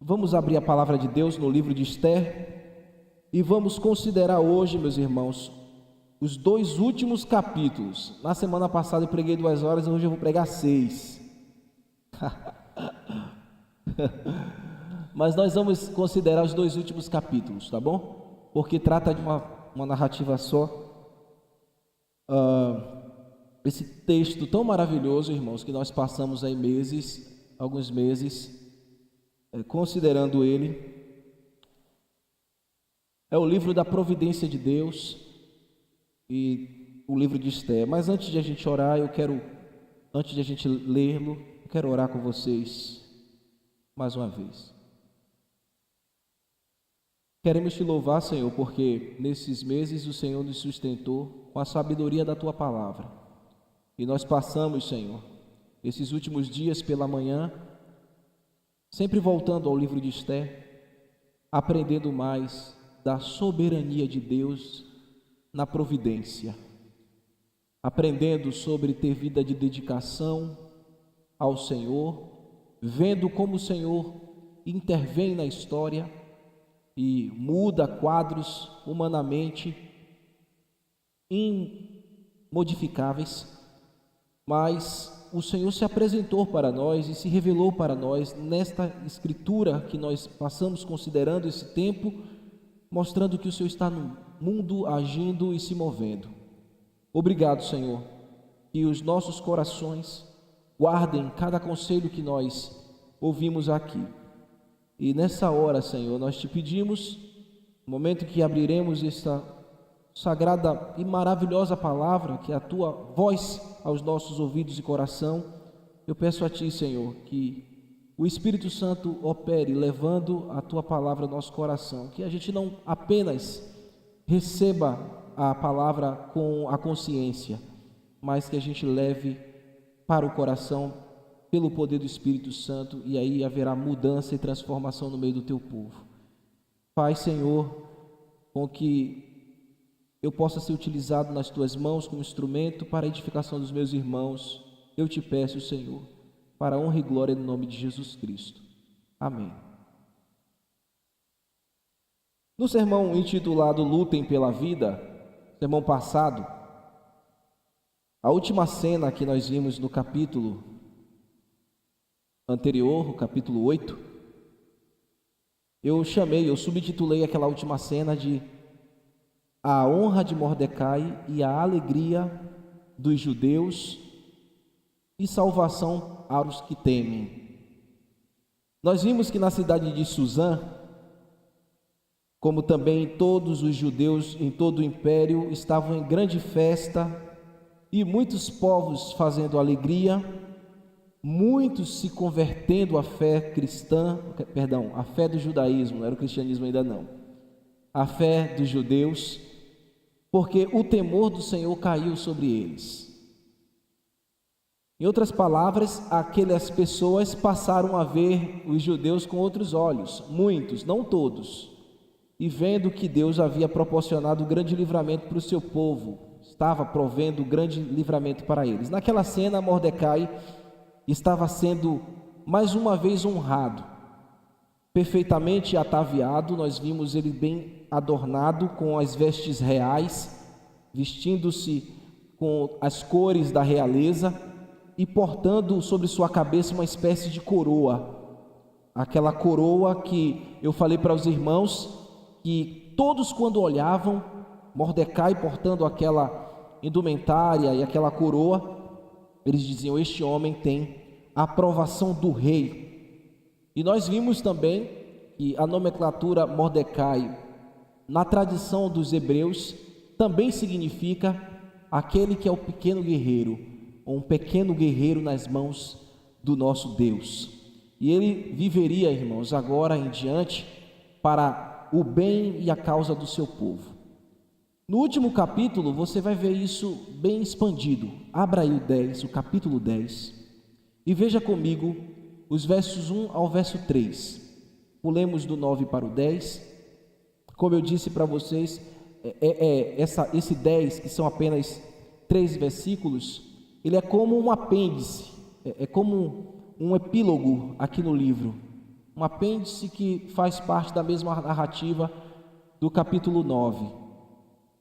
Vamos abrir a palavra de Deus no livro de Esther e vamos considerar hoje, meus irmãos, os dois últimos capítulos. Na semana passada eu preguei 2 horas, hoje eu vou pregar 6. Mas nós vamos considerar os dois últimos capítulos, tá bom? Porque trata de uma narrativa só. Esse texto tão maravilhoso, irmãos, que nós passamos aí alguns meses, considerando ele, é o livro da providência de Deus e o livro de Esther. Mas antes de a gente orar, antes de a gente lê-lo, eu quero orar com vocês mais uma vez. Queremos te louvar, Senhor, porque nesses meses o Senhor nos sustentou com a sabedoria da Tua palavra. E nós passamos, Senhor, esses últimos dias pela manhã, sempre voltando ao livro de Esther, aprendendo mais da soberania de Deus na providência, aprendendo sobre ter vida de dedicação ao Senhor, vendo como o Senhor intervém na história e muda quadros humanamente imodificáveis, mas o Senhor se apresentou para nós e se revelou para nós nesta escritura que nós passamos considerando esse tempo, mostrando que o Senhor está no mundo agindo e se movendo. Obrigado, Senhor, que os nossos corações guardem cada conselho que nós ouvimos aqui. E nessa hora, Senhor, nós te pedimos, no momento que abriremos esta sagrada e maravilhosa palavra, que é a Tua voz aos nossos ouvidos e coração, eu peço a Ti, Senhor, que o Espírito Santo opere, levando a Tua palavra ao nosso coração, que a gente não apenas receba a palavra com a consciência, mas que a gente leve para o coração pelo poder do Espírito Santo, e aí haverá mudança e transformação no meio do Teu povo. Faz, Senhor, com que eu possa ser utilizado nas Tuas mãos como instrumento para a edificação dos meus irmãos. Eu te peço, Senhor, para a honra e glória no nome de Jesus Cristo. Amém. No sermão intitulado Lutem pela Vida, sermão passado, a última cena que nós vimos no capítulo anterior, o capítulo 8, eu subtitulei aquela última cena de a honra de Mordecai e a alegria dos judeus e salvação aos que temem. Nós vimos que na cidade de Suzã, como também todos os judeus em todo o império, estavam em grande festa e muitos povos fazendo alegria, muitos se convertendo à fé cristã, a fé do judaísmo, não era o cristianismo ainda não, a fé dos judeus, porque o temor do Senhor caiu sobre eles. Em outras palavras, aquelas pessoas passaram a ver os judeus com outros olhos, muitos, não todos, e vendo que Deus havia proporcionado grande livramento para o seu povo, estava provendo grande livramento para eles. Naquela cena, Mordecai estava sendo mais uma vez honrado, perfeitamente ataviado. Nós vimos ele bem adornado com as vestes reais, vestindo-se com as cores da realeza e portando sobre sua cabeça uma espécie de coroa, aquela coroa que eu falei para os irmãos que todos, quando olhavam Mordecai portando aquela indumentária e aquela coroa, eles diziam: este homem tem a aprovação do rei. E nós vimos também que a nomenclatura Mordecai, na tradição dos hebreus, também significa aquele que é o pequeno guerreiro, ou um pequeno guerreiro nas mãos do nosso Deus. E ele viveria, irmãos, agora em diante, para o bem e a causa do seu povo. No último capítulo, você vai ver isso bem expandido. Abra aí o capítulo 10, e veja comigo os versos 1 ao verso 3. Pulemos do 9 para o 10. Como eu disse para vocês, esse 10, que são apenas 3 versículos, ele é como um apêndice, é como um epílogo aqui no livro, um apêndice que faz parte da mesma narrativa do capítulo 9.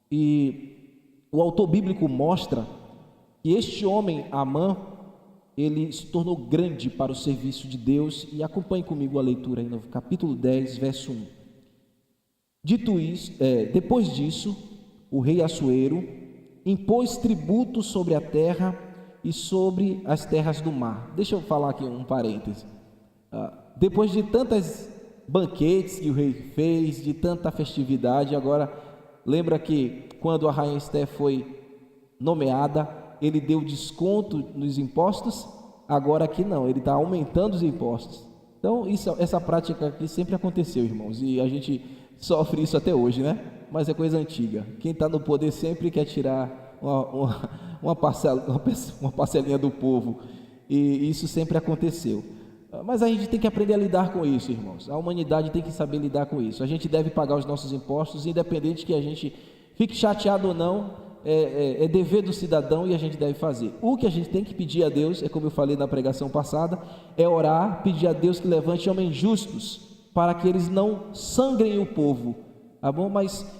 E o autor bíblico mostra que este homem, Amã, ele se tornou grande para o serviço de Deus. E acompanhe comigo a leitura aí no capítulo 10, verso 1. Dito isso, depois disso, o rei Assuero impôs tributo sobre a terra e sobre as terras do mar. Deixa eu falar aqui um parêntese. Depois de tantas banquetes que o rei fez, de tanta festividade, agora lembra que quando a rainha Esté foi nomeada, ele deu desconto nos impostos. Agora aqui não, ele está aumentando os impostos. Então essa prática aqui sempre aconteceu, irmãos, e a gente sofre isso até hoje, né? Mas é coisa antiga. Quem está no poder sempre quer tirar uma parcelinha do povo, e isso sempre aconteceu. Mas a gente tem que aprender a lidar com isso, irmãos. A humanidade tem que saber lidar com isso. A gente deve pagar os nossos impostos, independente que a gente fique chateado ou não. É dever do cidadão e a gente deve fazer. O que a gente tem que pedir a Deus, como eu falei na pregação passada, é orar, pedir a Deus que levante homens justos, para que eles não sangrem o povo, tá bom? Mas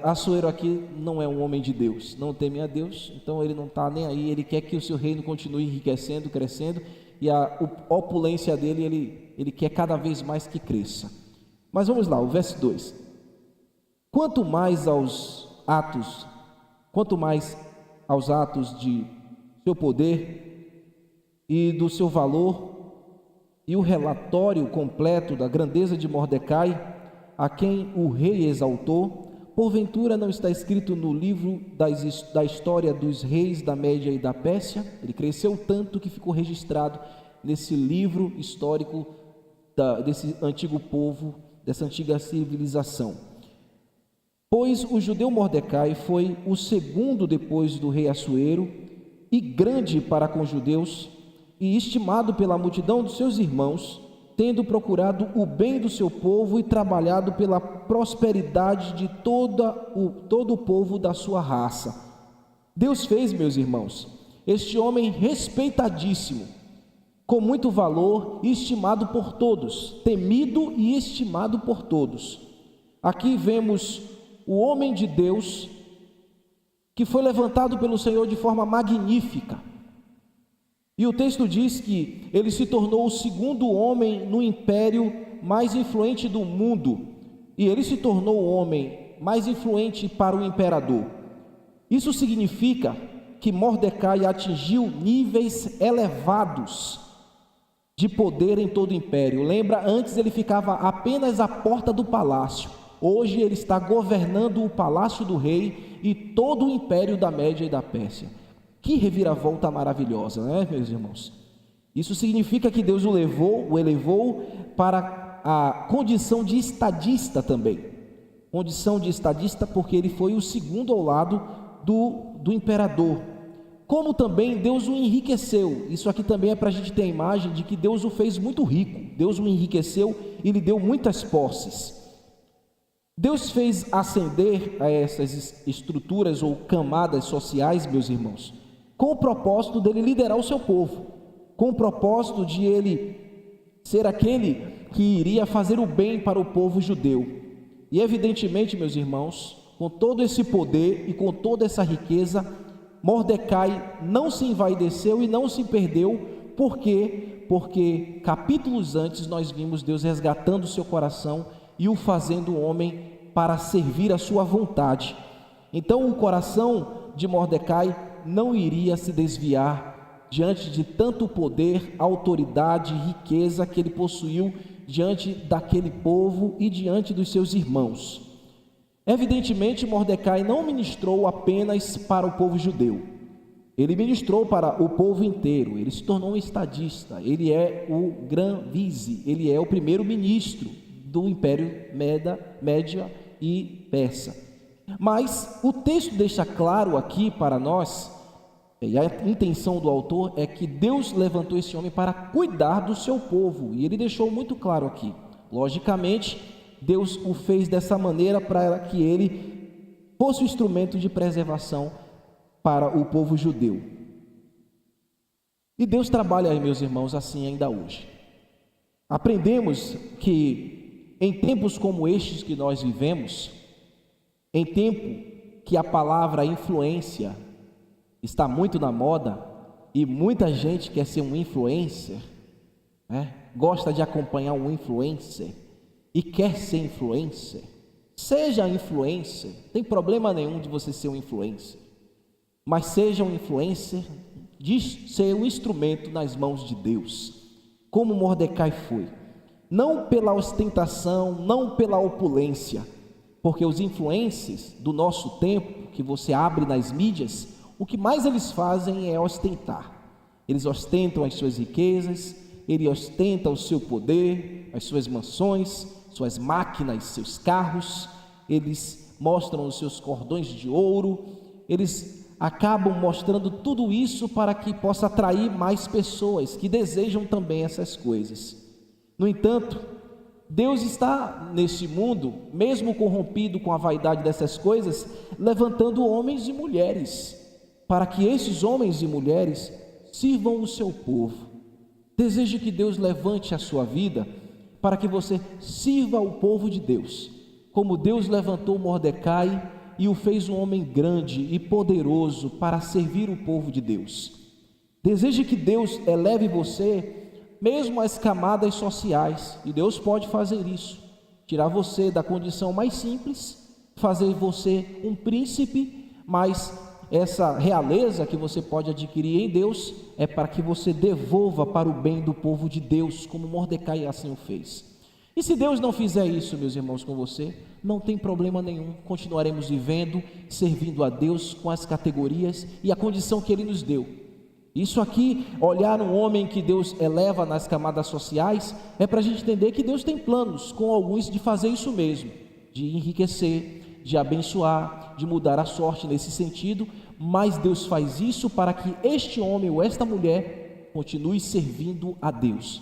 Assuero aqui não é um homem de Deus, não teme a Deus, então ele não está nem aí. Ele quer que o seu reino continue enriquecendo, crescendo, e a opulência dele, ele quer cada vez mais que cresça. Mas vamos lá, o verso 2. Quanto mais aos atos de seu poder e do seu valor, e o relatório completo da grandeza de Mordecai, a quem o rei exaltou, porventura não está escrito no livro da história dos reis da Média e da Pérsia? Ele cresceu tanto que ficou registrado nesse livro histórico desse antigo povo, dessa antiga civilização. Pois o judeu Mordecai foi o segundo depois do rei Assuero, e grande para com os judeus, e estimado pela multidão dos seus irmãos, tendo procurado o bem do seu povo e trabalhado pela prosperidade de todo o povo da sua raça. Deus fez, meus irmãos, este homem respeitadíssimo, com muito valor e estimado por todos, temido e estimado por todos. Aqui vemos o homem de Deus que foi levantado pelo Senhor de forma magnífica. E o texto diz que ele se tornou o segundo homem no império mais influente do mundo, e ele se tornou o homem mais influente para o imperador. Isso significa que Mordecai atingiu níveis elevados de poder em todo o império. Lembra, antes ele ficava apenas à porta do palácio. Hoje ele está governando o palácio do rei e todo o império da Média e da Pérsia. Que reviravolta maravilhosa, né, meus irmãos? Isso significa que Deus o elevou para a condição de estadista também. Condição de estadista porque ele foi o segundo ao lado do imperador. Como também Deus o enriqueceu. Isso aqui também é para a gente ter a imagem de que Deus o fez muito rico. Deus o enriqueceu e lhe deu muitas posses. Deus fez ascender a essas estruturas ou camadas sociais, meus irmãos, com o propósito dele liderar o seu povo, com o propósito de ele ser aquele que iria fazer o bem para o povo judeu. E evidentemente, meus irmãos, com todo esse poder e com toda essa riqueza, Mordecai não se envaideceu e não se perdeu. Por quê? Porque capítulos antes nós vimos Deus resgatando o seu coração e o fazendo homem para servir a sua vontade. Então o coração de Mordecai não iria se desviar diante de tanto poder, autoridade e riqueza que ele possuiu diante daquele povo e diante dos seus irmãos. Evidentemente, Mordecai não ministrou apenas para o povo judeu, ele ministrou para o povo inteiro. Ele se tornou um estadista, ele é o Gran-Vize, ele é o primeiro-ministro do Império Média e Persa. Mas o texto deixa claro aqui para nós, e a intenção do autor é que Deus levantou esse homem para cuidar do seu povo, e ele deixou muito claro aqui. Logicamente, Deus o fez dessa maneira para que ele fosse o instrumento de preservação para o povo judeu. E Deus trabalha aí, meus irmãos, assim ainda hoje. aprendemos que em tempos como estes que nós vivemos, em tempo que a palavra influência está muito na moda e muita gente quer ser um influencer, né? Gosta de acompanhar um influencer e quer ser influencer. Seja influencer, não tem problema nenhum de você ser um influencer, mas seja um influencer de ser um instrumento nas mãos de Deus, como Mordecai foi, não pela ostentação, não pela opulência, porque os influencers do nosso tempo, que você abre nas mídias, o que mais eles fazem é ostentar. Eles ostentam as suas riquezas, ele ostenta o seu poder, as suas mansões, suas máquinas, seus carros, eles mostram os seus cordões de ouro, eles acabam mostrando tudo isso para que possa atrair mais pessoas que desejam também essas coisas. No entanto, Deus está nesse mundo, mesmo corrompido com a vaidade dessas coisas, levantando homens e mulheres, para que esses homens e mulheres sirvam o seu povo. Desejo que Deus levante a sua vida para que você sirva o povo de Deus, como Deus levantou Mordecai e o fez um homem grande e poderoso para servir o povo de Deus. Desejo que Deus eleve você mesmo às camadas sociais, e Deus pode fazer isso, tirar você da condição mais simples, fazer você um príncipe, mas essa realeza que você pode adquirir em Deus é para que você devolva para o bem do povo de Deus, como Mordecai assim o fez. E se Deus não fizer isso, meus irmãos, com você, não tem problema nenhum, continuaremos vivendo, servindo a Deus com as categorias e a condição que Ele nos deu. Isso aqui, olhar um homem que Deus eleva nas camadas sociais, é para a gente entender que Deus tem planos com alguns de fazer isso mesmo, de enriquecer, de abençoar, de mudar a sorte nesse sentido, mas Deus faz isso para que este homem ou esta mulher continue servindo a Deus.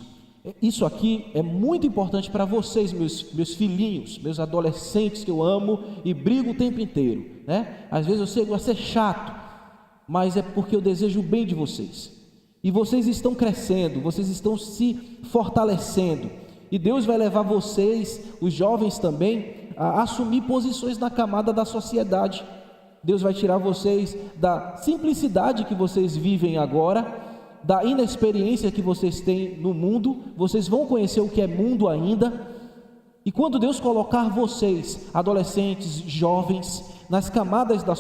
Isso aqui é muito importante para vocês, meus filhinhos, meus adolescentes que eu amo e brigo o tempo inteiro, né? Às vezes eu chego a ser chato, mas é porque eu desejo o bem de vocês, e vocês estão crescendo, vocês estão se fortalecendo, e Deus vai levar vocês, os jovens também, a assumir posições na camada da sociedade. Deus vai tirar vocês da simplicidade que vocês vivem agora, da inexperiência que vocês têm no mundo, vocês vão conhecer o que é mundo ainda, e quando Deus colocar vocês, adolescentes, jovens, nas camadas das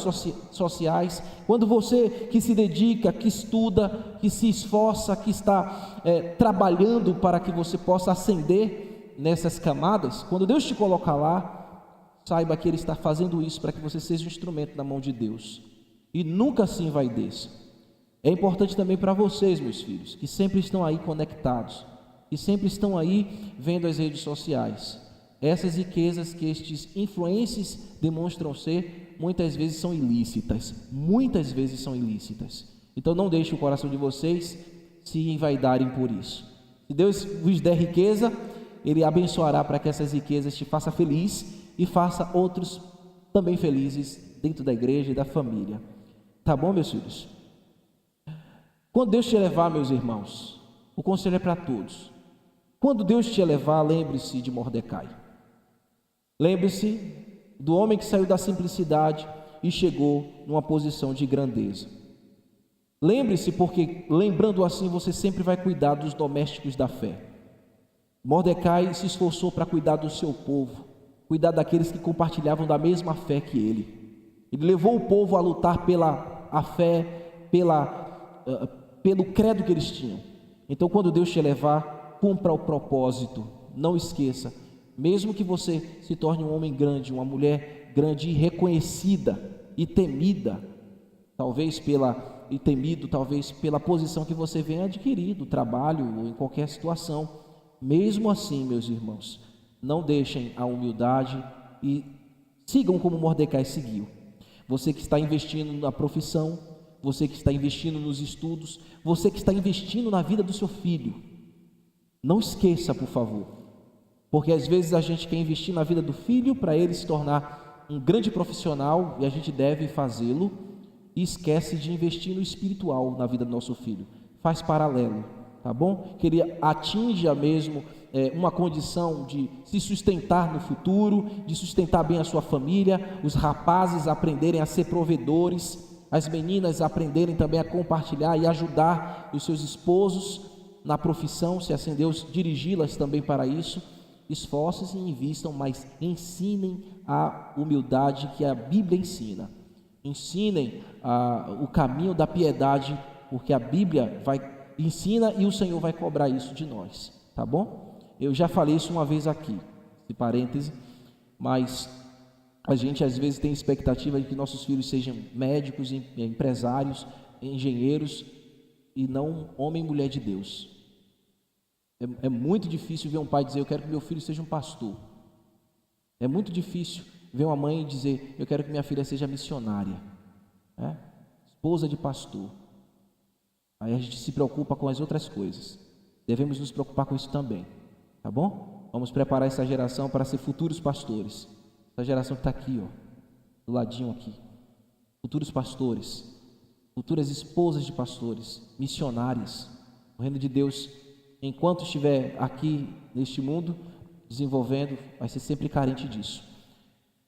sociais, quando você que se dedica, que estuda, que se esforça, que está trabalhando para que você possa ascender nessas camadas, quando Deus te colocar lá, saiba que Ele está fazendo isso para que você seja um instrumento na mão de Deus, e nunca se envaideça. É importante também para vocês, meus filhos, que sempre estão aí conectados, que sempre estão aí vendo as redes sociais. Essas riquezas que estes influencers demonstram ser, muitas vezes são ilícitas, Então não deixe o coração de vocês se envaidarem por isso. Se Deus vos der riqueza, Ele abençoará para que essas riquezas te façam feliz e faça outros também felizes dentro da igreja e da família. Tá bom, meus filhos? Quando Deus te elevar, meus irmãos, o conselho é para todos. Quando Deus te elevar, lembre-se de Mordecai. Lembre-se do homem que saiu da simplicidade e chegou numa posição de grandeza. Lembre-se, porque lembrando assim você sempre vai cuidar dos domésticos da fé. Mordecai se esforçou para cuidar do seu povo, cuidar daqueles que compartilhavam da mesma fé que ele. Ele levou o povo a lutar pela fé, pelo credo que eles tinham. Então, quando Deus te elevar, cumpra o propósito. Não esqueça, mesmo que você se torne um homem grande, uma mulher grande e reconhecida e temida, talvez pela posição que você venha adquirir do trabalho ou em qualquer situação. Mesmo assim, meus irmãos, não deixem a humildade e sigam como Mordecai seguiu. Você que está investindo na profissão, você que está investindo nos estudos, você que está investindo na vida do seu filho, não esqueça, por favor, porque às vezes a gente quer investir na vida do filho para ele se tornar um grande profissional, e a gente deve fazê-lo, e esquece de investir no espiritual na vida do nosso filho. Faz paralelo, tá bom? Que ele atinja mesmo uma condição de se sustentar no futuro, de sustentar bem a sua família, os rapazes aprenderem a ser provedores, as meninas aprenderem também a compartilhar e ajudar os seus esposos na profissão, se assim Deus dirigi-las também para isso. Esforcem-se e invistam, mas ensinem a humildade que a Bíblia ensina. Ensinem o caminho da piedade, porque a Bíblia ensina e o Senhor vai cobrar isso de nós, tá bom? Eu já falei isso uma vez aqui, de parêntese, mas a gente às vezes tem expectativa de que nossos filhos sejam médicos, empresários, engenheiros e não homem e mulher de Deus. É muito difícil ver um pai dizer: eu quero que meu filho seja um pastor. É muito difícil ver uma mãe dizer: eu quero que minha filha seja missionária, esposa de pastor. Aí a gente se preocupa com as outras coisas. Devemos nos preocupar com isso também, tá bom? Vamos preparar essa geração para ser futuros pastores. Essa geração que está aqui, do ladinho aqui. Futuros pastores, futuras esposas de pastores, missionárias. O reino de Deus, enquanto estiver aqui neste mundo, desenvolvendo, vai ser sempre carente disso.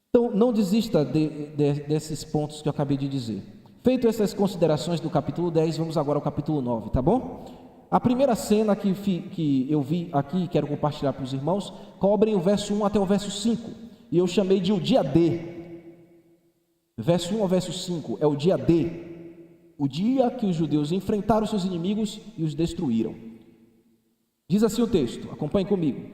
Então, não desista desses pontos que eu acabei de dizer. Feito essas considerações do capítulo 10, vamos agora ao capítulo 9, tá bom? A primeira cena que eu vi aqui, quero compartilhar para os irmãos, cobrem o verso 1 até o verso 5. E eu chamei de o dia D. Verso 1 ao verso 5 é o dia D. O dia que os judeus enfrentaram seus inimigos e os destruíram. Diz assim o texto, acompanhe comigo.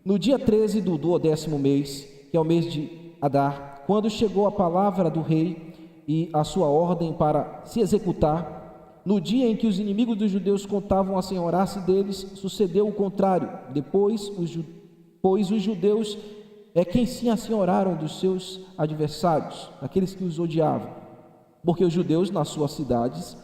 No dia 13 do 12º mês, que é o mês de Adar, quando chegou a palavra do rei e a sua ordem para se executar, no dia em que os inimigos dos judeus contavam assenhorar-se deles, sucedeu o contrário. Pois os judeus quem se assenhoraram dos seus adversários, aqueles que os odiavam, porque os judeus nas suas cidades,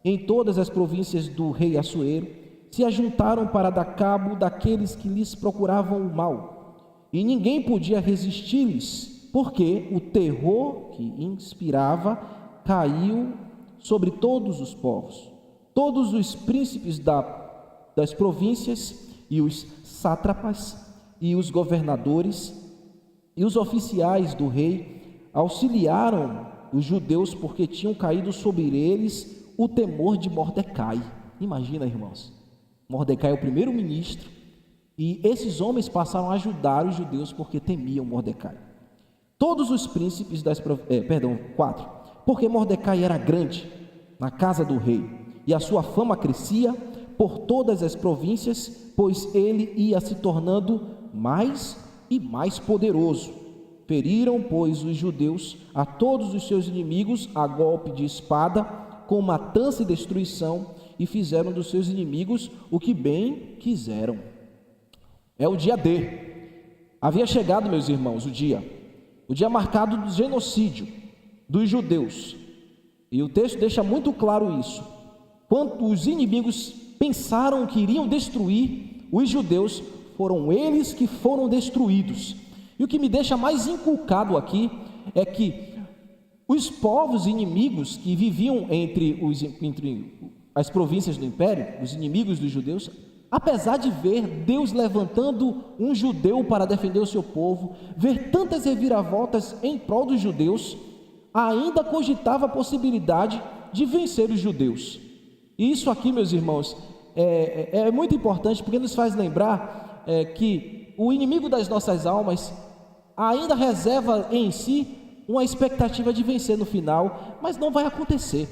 em todas as províncias do rei Assuero, se ajuntaram para dar cabo daqueles que lhes procuravam o mal, e ninguém podia resistir-lhes, porque o terror que inspirava caiu sobre todos os povos. Todos os príncipes das províncias e os sátrapas e os governadores e os oficiais do rei auxiliaram os judeus, porque tinham caído sobre eles o temor de Mordecai. Imagina, irmãos, Mordecai é o primeiro-ministro, e esses homens passaram a ajudar os judeus porque temiam Mordecai. Todos os príncipes porque Mordecai era grande na casa do rei, e a sua fama crescia por todas as províncias, pois ele ia se tornando mais e mais poderoso. Feriram, pois, os judeus a todos os seus inimigos a golpe de espada, com matança e destruição, e fizeram dos seus inimigos o que bem quiseram. É o dia D. Havia chegado, meus irmãos, o dia marcado do genocídio dos judeus, e o texto deixa muito claro isso. Quando os inimigos pensaram que iriam destruir os judeus, foram eles que foram destruídos. E o que me deixa mais inculcado aqui é que os povos inimigos que viviam entre as províncias do império, os inimigos dos judeus, apesar de ver Deus levantando um judeu para defender o seu povo, ver tantas reviravoltas em prol dos judeus, ainda cogitava a possibilidade de vencer os judeus. E isso aqui, meus irmãos, é muito importante, porque nos faz lembrar que o inimigo das nossas almas ainda reserva em si uma expectativa de vencer no final, mas não vai acontecer.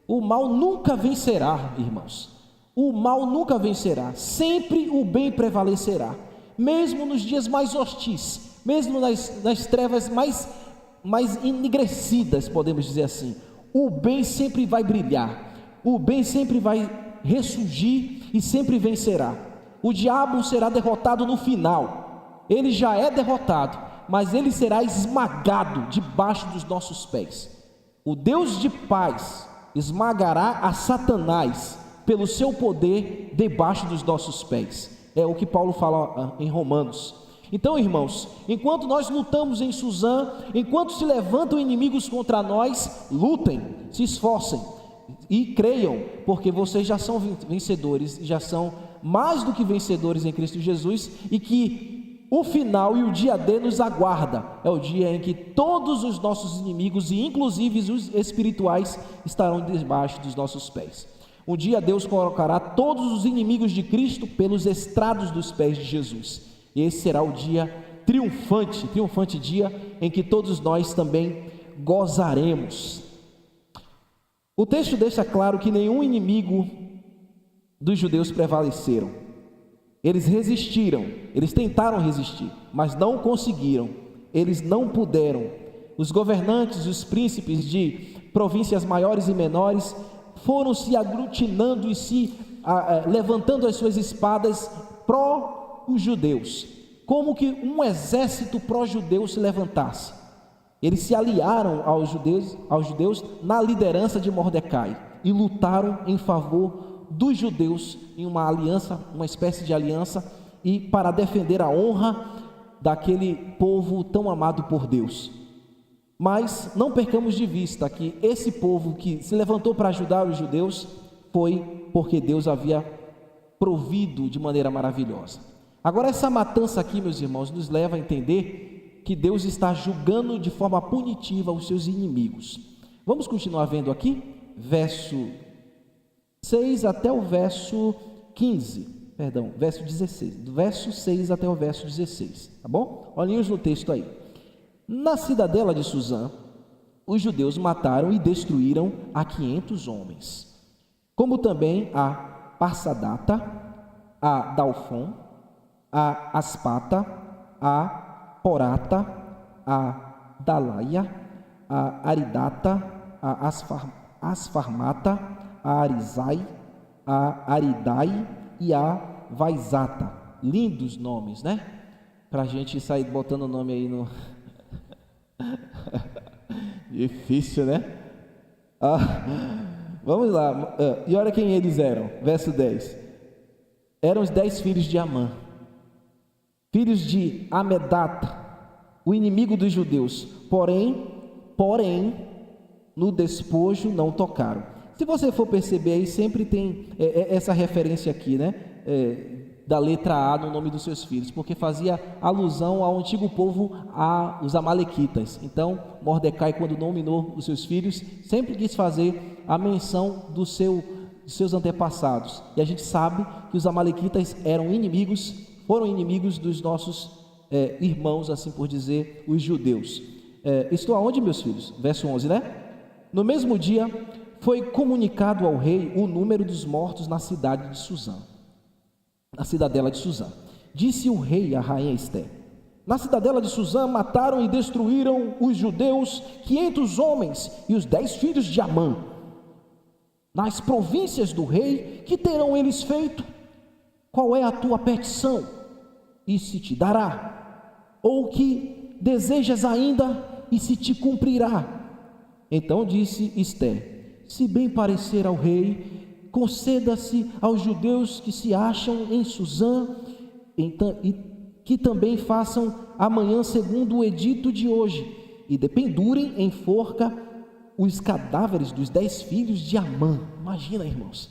O mal nunca vencerá, irmãos. O mal nunca vencerá. Sempre o bem prevalecerá. Mesmo nos dias mais hostis, mesmo nas trevas mais enegrecidas, podemos dizer assim, o bem sempre vai brilhar. O bem sempre vai ressurgir e sempre vencerá. O diabo será derrotado no final. Ele já é derrotado, mas ele será esmagado debaixo dos nossos pés. O Deus de paz esmagará a Satanás pelo seu poder debaixo dos nossos pés. É o que Paulo fala em Romanos. Então, irmãos, enquanto nós lutamos em Suzã, enquanto se levantam inimigos contra nós, lutem, se esforcem e creiam, porque vocês já são vencedores, já são mais do que vencedores em Cristo Jesus e que o final e o dia D nos aguarda. É o dia em que todos os nossos inimigos, e inclusive os espirituais, estarão debaixo dos nossos pés. Um dia Deus colocará todos os inimigos de Cristo pelos estrados dos pés de Jesus. E esse será o dia triunfante dia em que todos nós também gozaremos. O texto deixa claro que nenhum inimigo dos judeus prevaleceram. Eles resistiram, eles tentaram resistir, mas não conseguiram, eles não puderam. Os governantes, os príncipes de províncias maiores e menores foram se aglutinando e levantando as suas espadas pró os judeus, como que um exército pró-judeu se levantasse. Eles se aliaram aos judeus na liderança de Mordecai e lutaram em favor dos judeus em uma aliança, uma espécie de aliança, e para defender a honra daquele povo tão amado por Deus. Mas não percamos de vista que esse povo que se levantou para ajudar os judeus foi porque Deus havia provido de maneira maravilhosa. Agora, essa matança aqui, meus irmãos, nos leva a entender que Deus está julgando de forma punitiva os seus inimigos. Vamos continuar vendo aqui, verso 6 até o verso 16, do verso 6 até o verso 16, tá bom? Olhinhos no texto aí. Na cidadela de Suzã, os judeus mataram e destruíram a 500 homens, como também a Parsadata, a Dalfon, a Aspata, a Porata, a Dalaia, a Aridata, a Asfarmata, a Arizai, a Aridai e a Vaizata. Lindos nomes, né? Para a gente sair botando o nome aí no... Difícil, né? Vamos lá. E olha quem eles eram. Verso 10. Eram os 10 filhos de Amã, filhos de Amedata, o inimigo dos judeus. Porém, no despojo não tocaram. Se você for perceber aí, sempre tem essa referência aqui, né? Da letra A no nome dos seus filhos, porque fazia alusão ao antigo povo, os amalequitas. Então, Mordecai, quando nominou os seus filhos, sempre quis fazer a menção dos seus antepassados. E a gente sabe que os amalequitas foram inimigos dos nossos irmãos, assim por dizer, os judeus. Estou aonde, meus filhos? Verso 11, né? No mesmo dia, foi comunicado ao rei o número dos mortos na cidade de Suzã, na cidadela de Suzã. Disse o rei à rainha Ester: na cidadela de Suzã mataram e destruíram os judeus 500 homens e os 10 filhos de Amã. Nas províncias do rei, que terão eles feito? Qual é a tua petição? E se te dará? Ou que desejas ainda, e se te cumprirá? Então disse Ester: se bem parecer ao rei, conceda-se aos judeus que se acham em Suzã, e que também façam amanhã segundo o edito de hoje, e dependurem em forca os cadáveres dos 10 filhos de Amã. Imagina, irmãos.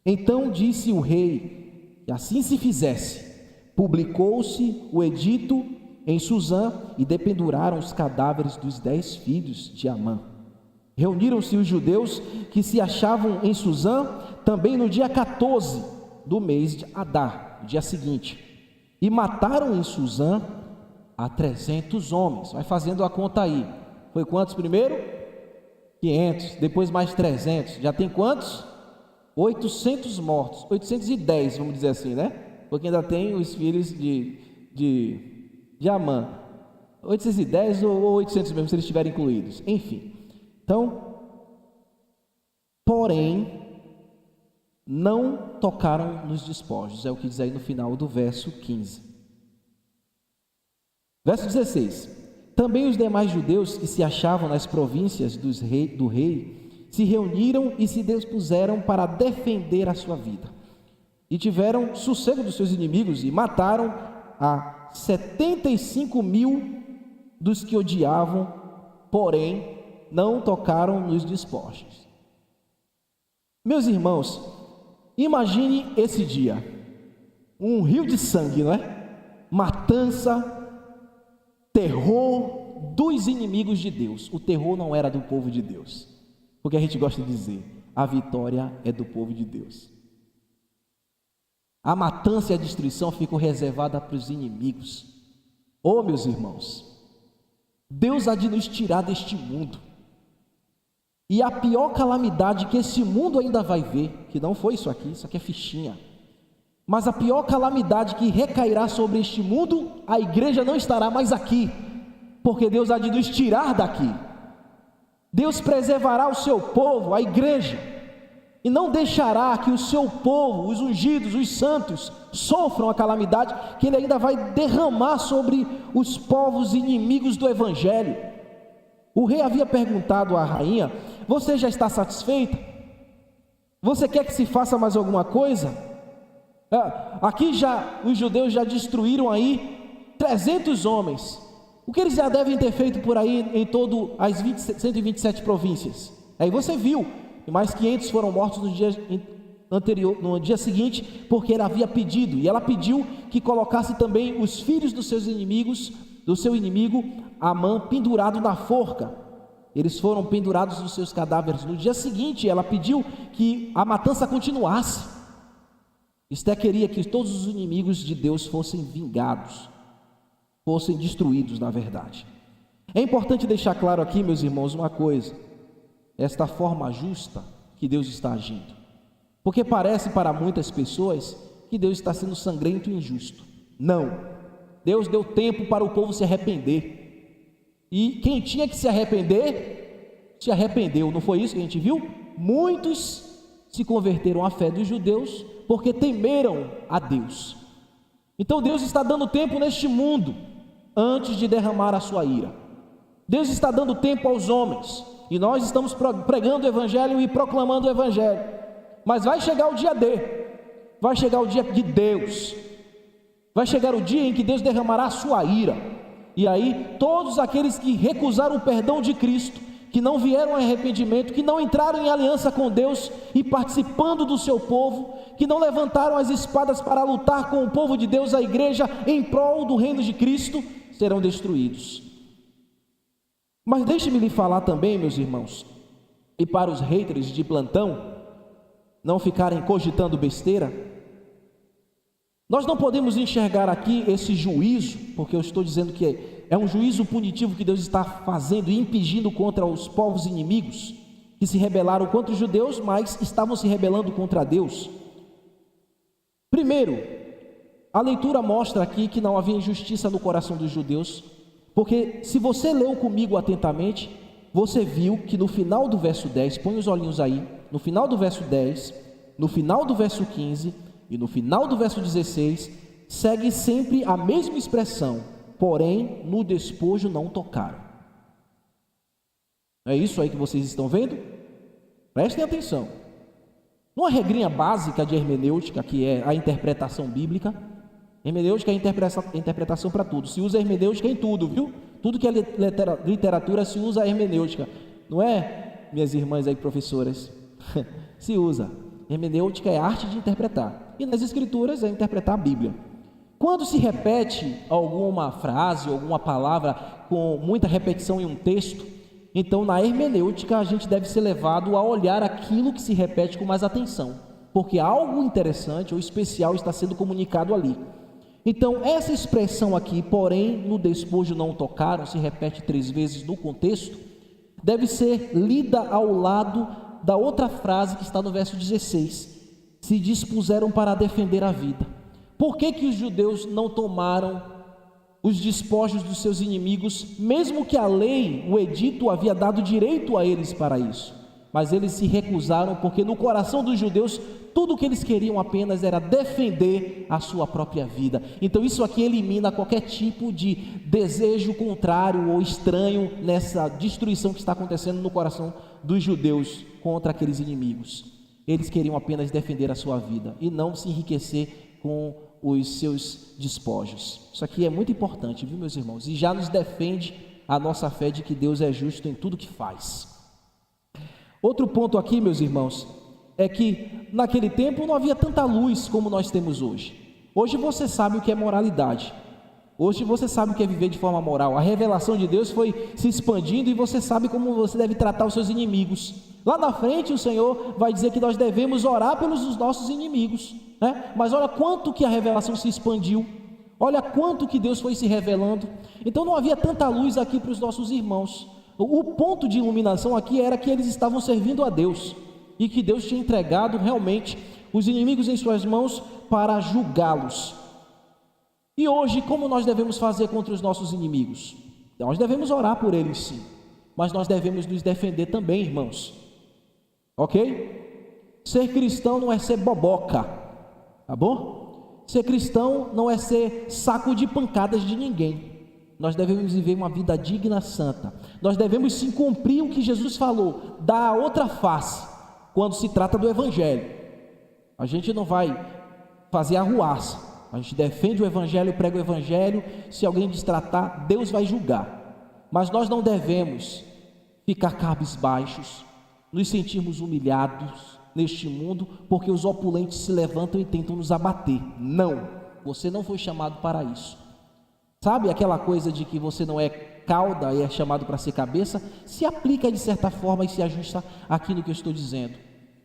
Então disse o rei que assim se fizesse. Publicou-se o edito em Suzã e dependuraram os cadáveres dos 10 filhos de Amã. Reuniram-se os judeus que se achavam em Suzã também no dia 14 do mês de Adar, dia seguinte, e mataram em Suzã a 300 homens. Vai fazendo a conta aí. Foi quantos primeiro? 500, depois mais 300. Já tem quantos? 800 mortos, 810, vamos dizer assim, né? Porque ainda tem os filhos de Amã. 810 ou 800 mesmo, se eles estiverem incluídos. Enfim. Então, porém, não tocaram nos despojos, é o que diz aí no final do verso 15. Verso 16. Também os demais judeus que se achavam nas províncias do rei se reuniram e se dispuseram para defender a sua vida. E tiveram sossego dos seus inimigos e mataram a 75.000 dos que odiavam, porém, não tocaram nos despojos. Meus irmãos, imagine esse dia. um rio de sangue, não é? Matança, terror dos inimigos de Deus. O terror não era do povo de Deus, porque a gente gosta de dizer, a vitória é do povo de Deus. A matança e a destruição ficam reservadas para os inimigos. Oh, meus irmãos, Deus há de nos tirar deste mundo. E a pior calamidade que esse mundo ainda vai ver, que não foi isso aqui é fichinha, mas a pior calamidade que recairá sobre este mundo, a igreja não estará mais aqui, porque Deus há de nos tirar daqui. Deus preservará o seu povo, a igreja, e não deixará que o seu povo, os ungidos, os santos, sofram a calamidade que Ele ainda vai derramar sobre os povos inimigos do Evangelho. O rei havia perguntado à rainha: você já está satisfeita? Você quer que se faça mais alguma coisa? Aqui os judeus já destruíram aí 300 homens. O que eles já devem ter feito por aí em todo as 127 províncias? Aí você viu, mais 500 foram mortos no dia anterior, no dia seguinte, porque ele havia pedido, e ela pediu que colocasse também os filhos dos seus inimigos, do seu inimigo Amã, pendurado na forca. Eles foram pendurados nos seus cadáveres. No dia seguinte, ela pediu que a matança continuasse. Esté queria que todos os inimigos de Deus fossem vingados, fossem destruídos, na verdade. É importante deixar claro aqui, meus irmãos, uma coisa: esta forma justa que Deus está agindo, porque parece para muitas pessoas que Deus está sendo sangrento e injusto. Não, Deus deu tempo para o povo se arrepender, e quem tinha que se arrepender, se arrependeu. Não foi isso que a gente viu? Muitos se converteram à fé dos judeus, porque temeram a Deus. Então Deus está dando tempo neste mundo, antes de derramar a sua ira. Deus está dando tempo aos homens, e nós estamos pregando o Evangelho e proclamando o Evangelho, mas vai chegar o dia vai chegar o dia de Deus, vai chegar o dia em que Deus derramará a sua ira, e aí todos aqueles que recusaram o perdão de Cristo, que não vieram ao arrependimento, que não entraram em aliança com Deus e participando do seu povo, que não levantaram as espadas para lutar com o povo de Deus, a igreja, em prol do reino de Cristo, serão destruídos. Mas deixe-me lhe falar também, meus irmãos, e para os haters de plantão não ficarem cogitando besteira, nós não podemos enxergar aqui esse juízo, porque eu estou dizendo que é um juízo punitivo que Deus está fazendo e impingindo contra os povos inimigos, que se rebelaram contra os judeus, mas estavam se rebelando contra Deus. Primeiro, a leitura mostra aqui que não havia injustiça no coração dos judeus, porque se você leu comigo atentamente, você viu que no final do verso 10, põe os olhinhos aí, no final do verso 10, no final do verso 15 e no final do verso 16, segue sempre a mesma expressão: porém no despojo não tocaram. É isso aí que vocês estão vendo? Prestem atenção. Numa regrinha básica de hermenêutica, que é a interpretação bíblica, hermenêutica é interpretação para tudo, se usa hermenêutica em tudo, viu? Tudo que é literatura se usa hermenêutica, não é, minhas irmãs aí professoras? Se usa. Hermenêutica é a arte de interpretar, e nas escrituras é interpretar a Bíblia. Quando se repete alguma frase, alguma palavra com muita repetição em um texto, então na hermenêutica a gente deve ser levado a olhar aquilo que se repete com mais atenção, porque algo interessante ou especial está sendo comunicado ali. Então essa expressão aqui, porém no despojo não tocaram, se repete 3 vezes no contexto, deve ser lida ao lado da outra frase que está no verso 16: se dispuseram para defender a vida. Por que os judeus não tomaram os despojos dos seus inimigos, mesmo que a lei, o edito, havia dado direito a eles para isso? Mas eles se recusaram, porque no coração dos judeus, tudo o que eles queriam apenas era defender a sua própria vida. Então isso aqui elimina qualquer tipo de desejo contrário ou estranho nessa destruição que está acontecendo no coração dos judeus contra aqueles inimigos. Eles queriam apenas defender a sua vida e não se enriquecer com os seus despojos. Isso aqui é muito importante, viu, meus irmãos? E já nos defende a nossa fé de que Deus é justo em tudo que faz. Outro ponto aqui, meus irmãos, é que naquele tempo não havia tanta luz como nós temos hoje. Hoje você sabe o que é moralidade. Hoje você sabe o que é viver de forma moral. A revelação de Deus foi se expandindo e você sabe como você deve tratar os seus inimigos. Lá na frente o Senhor vai dizer que nós devemos orar pelos nossos inimigos, né? Mas olha quanto que a revelação se expandiu. Olha quanto que Deus foi se revelando. Então não havia tanta luz aqui para os nossos irmãos. O ponto de iluminação aqui era que eles estavam servindo a Deus e que Deus tinha entregado realmente os inimigos em suas mãos para julgá-los. E hoje, como nós devemos fazer contra os nossos inimigos? Nós devemos orar por eles, sim, mas nós devemos nos defender também, irmãos. Ok? Ser cristão não é ser boboca, tá bom? Ser cristão não é ser saco de pancadas de ninguém. Nós devemos viver uma vida digna, santa. Nós devemos sim cumprir o que Jesus falou, dar a outra face, quando se trata do Evangelho. A gente não vai fazer arruaça. A gente defende o Evangelho, prega o Evangelho. Se alguém destratar, Deus vai julgar. Mas nós não devemos ficar cabisbaixos, nos sentirmos humilhados neste mundo, porque os opulentes se levantam e tentam nos abater. Não, você não foi chamado para isso. Sabe aquela coisa de que você não é cauda e é chamado para ser cabeça? Se aplica de certa forma e se ajusta aqui no que eu estou dizendo.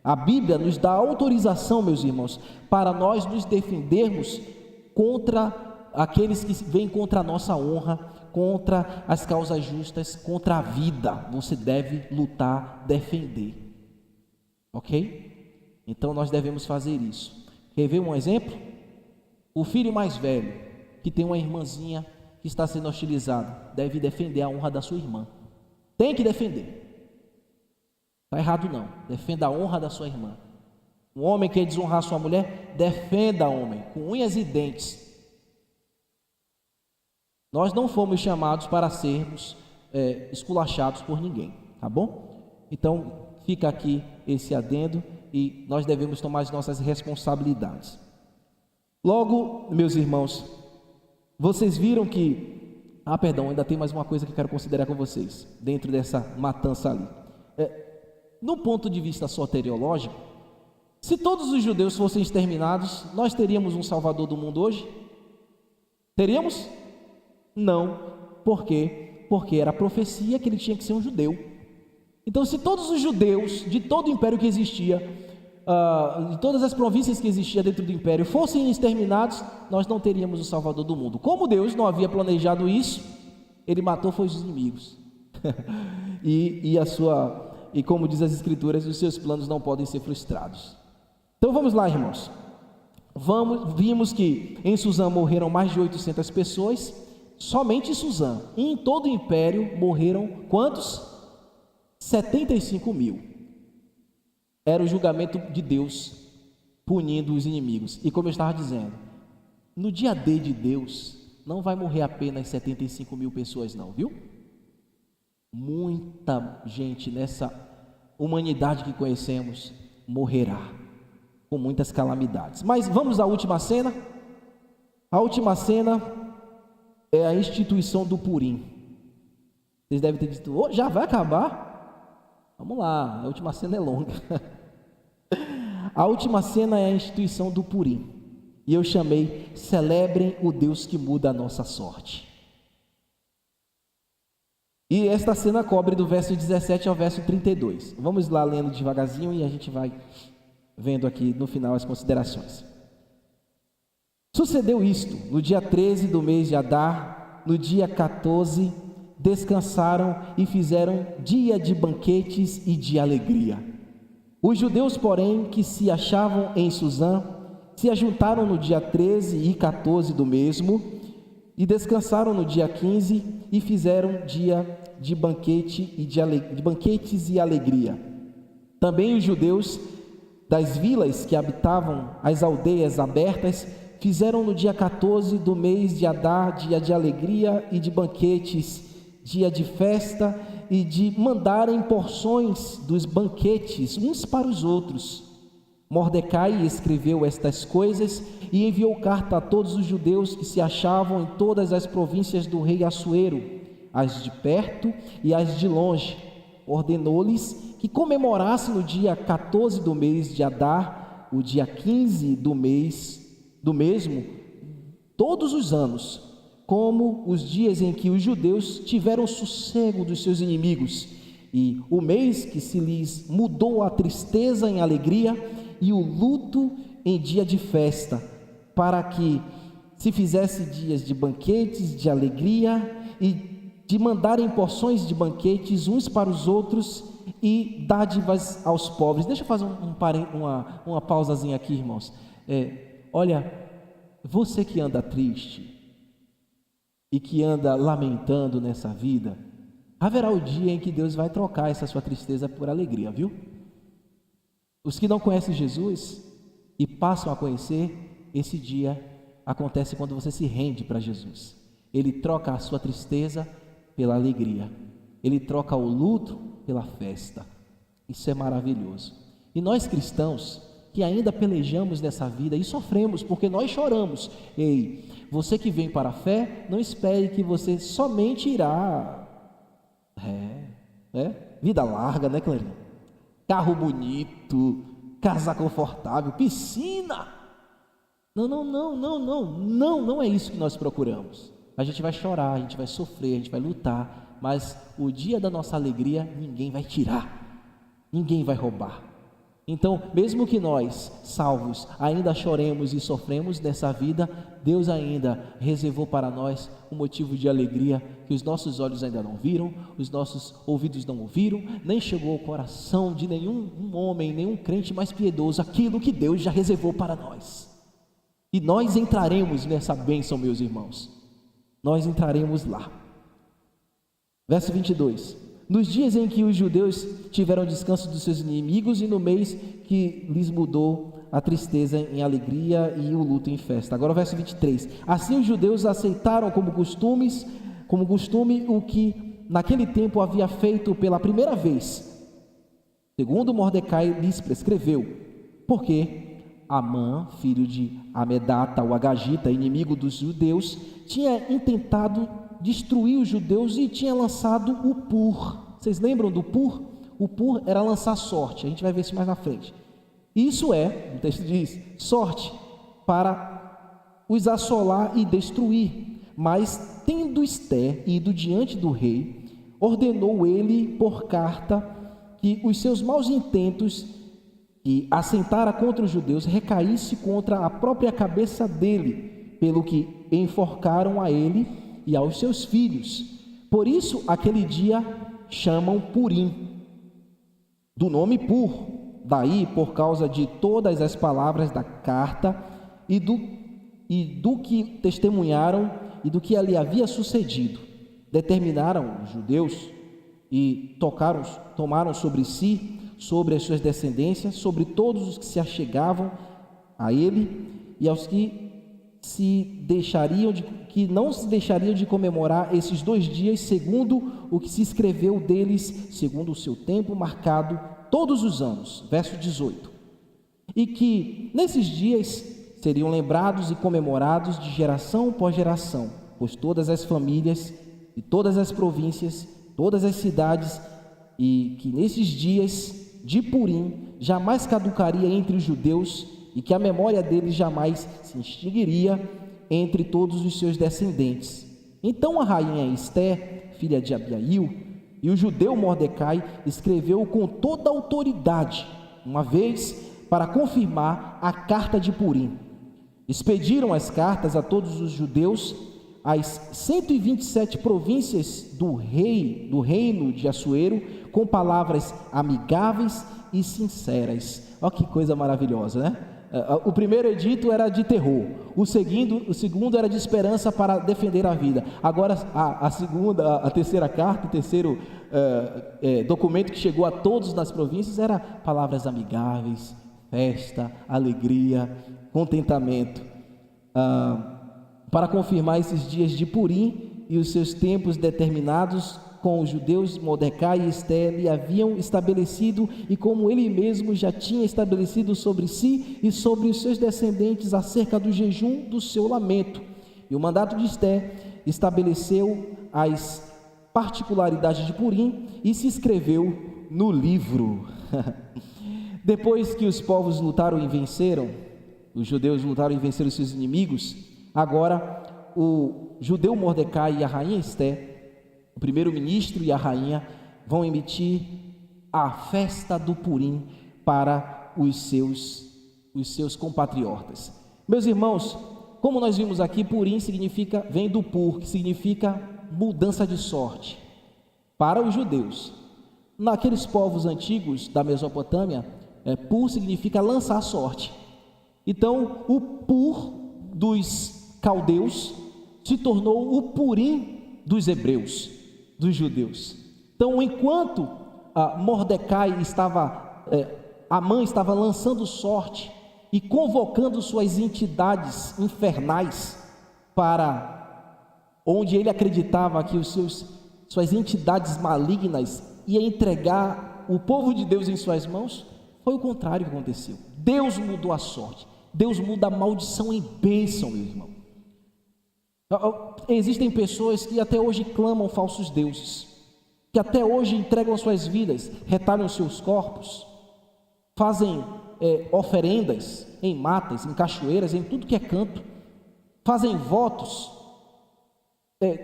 A Bíblia nos dá autorização, meus irmãos, para nós nos defendermos contra aqueles que vêm contra a nossa honra, contra as causas justas, contra a vida. Você deve lutar, defender. Ok? Então nós devemos fazer isso. Quer ver um exemplo? O filho mais velho, que tem uma irmãzinha que está sendo hostilizada, deve defender a honra da sua irmã. Tem que defender. Está errado não. Defenda a honra da sua irmã. Um homem que quer desonrar sua mulher, defenda homem, com unhas e dentes. Nós não fomos chamados para sermos esculachados por ninguém, tá bom? Então, fica aqui esse adendo e nós devemos tomar as nossas responsabilidades. Logo, meus irmãos, vocês viram que... perdão, ainda tem mais uma coisa que eu quero considerar com vocês, dentro dessa matança ali. No ponto de vista soteriológico, se todos os judeus fossem exterminados, nós teríamos um salvador do mundo hoje? Teríamos? Não. Por quê? Porque era a profecia que ele tinha que ser um judeu. Então, se todos os judeus de todo o império que existia, de todas as províncias que existiam dentro do império, fossem exterminados, nós não teríamos o salvador do mundo. Como Deus não havia planejado isso, ele matou foi os inimigos. E como diz as Escrituras, os seus planos não podem ser frustrados. Então vamos lá, irmãos. Vimos que em Suzã morreram mais de 800 pessoas, somente em Suzã. E em todo o império morreram quantos? 75 mil. Era o julgamento de Deus punindo os inimigos. E como eu estava dizendo, no dia D de Deus, não vai morrer apenas 75 mil pessoas não, viu? Muita gente nessa humanidade que conhecemos morrerá com muitas calamidades. Mas vamos à última cena. A última cena é a instituição do Purim. Vocês devem ter dito, já vai acabar? Vamos lá, a última cena é longa. A última cena é a instituição do Purim. E eu chamei, celebrem o Deus que muda a nossa sorte. E esta cena cobre do verso 17 ao verso 32. Vamos lá lendo devagarzinho e a gente vai vendo aqui no final as considerações. Sucedeu isto, no dia 13 do mês de Adar, no dia 14, descansaram e fizeram dia de banquetes e de alegria. Os judeus, porém, que se achavam em Suzã, se ajuntaram no dia 13 e 14 do mesmo, e descansaram no dia 15, e fizeram dia de banquete e de banquetes e alegria. Também os judeus das vilas que habitavam as aldeias abertas, fizeram no dia 14 do mês de Adar, dia de alegria e de banquetes, dia de festa e de mandarem porções dos banquetes uns para os outros. Mordecai escreveu estas coisas e enviou carta a todos os judeus que se achavam em todas as províncias do rei Assuero, as de perto e as de longe. Ordenou-lhes que comemorassem no dia 14 do mês de Adar, o dia 15 do mês do mesmo, todos os anos, como os dias em que os judeus tiveram sossego dos seus inimigos, e o mês que se lhes mudou a tristeza em alegria e o luto em dia de festa, para que se fizesse dias de banquetes de alegria e de mandarem porções de banquetes uns para os outros e dádivas aos pobres. Deixa eu fazer uma pausazinha aqui, irmãos. Olha, você que anda triste e que anda lamentando nessa vida, haverá o dia em que Deus vai trocar essa sua tristeza por alegria, viu? Os que não conhecem Jesus e passam a conhecer, esse dia acontece quando você se rende para Jesus. Ele troca a sua tristeza pela alegria, ele troca o luto pela festa. Isso é maravilhoso. E nós cristãos que ainda pelejamos nessa vida e sofremos porque nós choramos. Ei, você que vem para a fé, não espere que você somente irá vida larga, né, Clarinha? Carro bonito, casa confortável, piscina. Não é isso que nós procuramos. A gente vai chorar, a gente vai sofrer, a gente vai lutar, mas o dia da nossa alegria ninguém vai tirar, ninguém vai roubar. Então, mesmo que nós, salvos, ainda choremos e sofremos nessa vida, Deus ainda reservou para nós um motivo de alegria que os nossos olhos ainda não viram, os nossos ouvidos não ouviram, nem chegou ao coração de nenhum homem, nenhum crente mais piedoso, aquilo que Deus já reservou para nós. E nós entraremos nessa bênção, meus irmãos. Nós entraremos lá. Verso 22. Nos dias em que os judeus tiveram descanso dos seus inimigos e no mês que lhes mudou a tristeza em alegria e o luto em festa. Agora o verso 23. Assim os judeus aceitaram como costume o que naquele tempo havia feito pela primeira vez, segundo Mordecai lhes prescreveu, porque Amã, filho de Amedata, o Agagita, inimigo dos judeus, tinha intentado destruir os judeus e tinha lançado o pur. Vocês lembram do pur? O pur era lançar sorte, a gente vai ver isso mais na frente. Isso o texto diz, sorte para os assolar e destruir. Mas tendo Ester ido diante do rei, ordenou ele por carta que os seus maus intentos que assentara contra os judeus recaísse contra a própria cabeça dele, pelo que enforcaram a ele e aos seus filhos. Por isso aquele dia chamam Purim, do nome Pur, daí por causa de todas as palavras da carta e do que testemunharam e do que ali havia sucedido. Determinaram os judeus e tomaram sobre si, sobre as suas descendências, sobre todos os que se achegavam a ele e aos que não se deixariam de comemorar esses 2 dias, segundo o que se escreveu deles, segundo o seu tempo marcado, todos os anos. Verso 18. E que nesses dias seriam lembrados e comemorados de geração por geração, pois todas as famílias e todas as províncias, todas as cidades, e que nesses dias de Purim jamais caducaria entre os judeus, e que a memória deles jamais se extinguiria entre todos os seus descendentes. Então a rainha Ester, filha de Abiail, e o judeu Mordecai escreveu com toda a autoridade, uma vez para confirmar a carta de Purim. Expediram as cartas a todos os judeus, as 127 províncias do reino de Assuero, com palavras amigáveis e sinceras. Olha que coisa maravilhosa, né? O primeiro edito era de terror, o segundo era de esperança para defender a vida. Agora a terceira carta, o terceiro documento que chegou a todos nas províncias era palavras amigáveis, festa, alegria, contentamento, para confirmar esses dias de Purim e os seus tempos determinados com os judeus. Mordecai e Ester lhe haviam estabelecido, e como ele mesmo já tinha estabelecido sobre si e sobre os seus descendentes acerca do jejum do seu lamento. E o mandato de Ester estabeleceu as particularidades de Purim e se escreveu no livro. Depois que os povos lutaram e venceram, os judeus lutaram e venceram os seus inimigos, Agora, o judeu Mordecai e a rainha Esté, o primeiro-ministro e a rainha, vão emitir a festa do Purim para os seus compatriotas. Meus irmãos, como nós vimos aqui, Purim vem do pur, que significa mudança de sorte. Para os judeus, naqueles povos antigos da Mesopotâmia, pur significa lançar sorte. Então, o pur dos caldeus se tornou o Purim dos hebreus, dos judeus. Então, enquanto Mordecai Amã estava lançando sorte e convocando suas entidades infernais para onde ele acreditava que suas entidades malignas ia entregar o povo de Deus em suas mãos, foi o contrário que aconteceu. Deus mudou a sorte, Deus muda a maldição em bênção, meu irmão. Existem pessoas que até hoje clamam falsos deuses, que até hoje entregam suas vidas, retalham seus corpos, fazem oferendas em matas, em cachoeiras, em tudo que é canto, fazem votos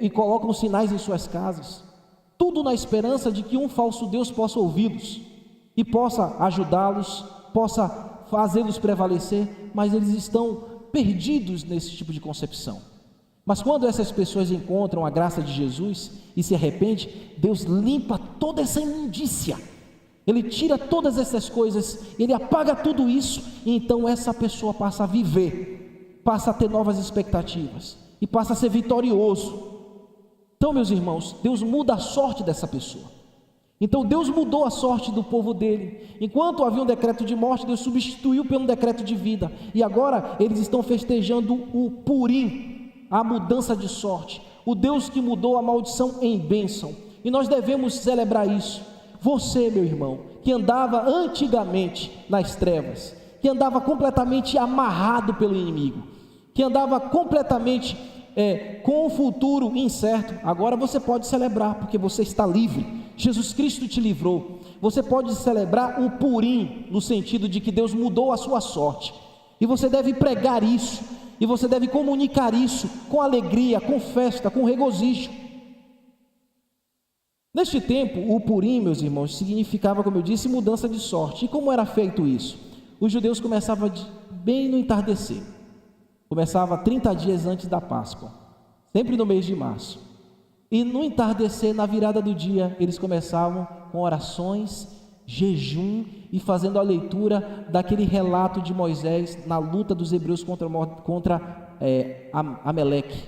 e colocam sinais em suas casas, tudo na esperança de que um falso Deus possa ouvi-los e possa ajudá-los, possa fazê-los prevalecer, mas eles estão perdidos nesse tipo de concepção. Mas quando essas pessoas encontram a graça de Jesus e se arrependem, Deus limpa toda essa imundícia, Ele tira todas essas coisas, Ele apaga tudo isso, e então essa pessoa passa a viver, passa a ter novas expectativas, e passa a ser vitorioso. Então, meus irmãos, Deus muda a sorte dessa pessoa. Então Deus mudou a sorte do povo dele. Enquanto havia um decreto de morte, Deus substituiu por um decreto de vida, e agora eles estão festejando o Purim, a mudança de sorte, o Deus que mudou a maldição em bênção, e nós devemos celebrar isso. Você, meu irmão, que andava antigamente nas trevas, que andava completamente amarrado pelo inimigo, que andava completamente com o futuro incerto, agora você pode celebrar, porque você está livre. Jesus Cristo te livrou. Você pode celebrar o Purim, no sentido de que Deus mudou a sua sorte, e você deve pregar isso, e você deve comunicar isso com alegria, com festa, com regozijo. Neste tempo, o Purim, meus irmãos, significava, como eu disse, mudança de sorte. E como era feito isso? Os judeus começavam bem no entardecer, começava 30 dias antes da Páscoa, sempre no mês de março, e no entardecer, na virada do dia, eles começavam com orações, jejum e fazendo a leitura daquele relato de Moisés na luta dos hebreus contra Amaleque,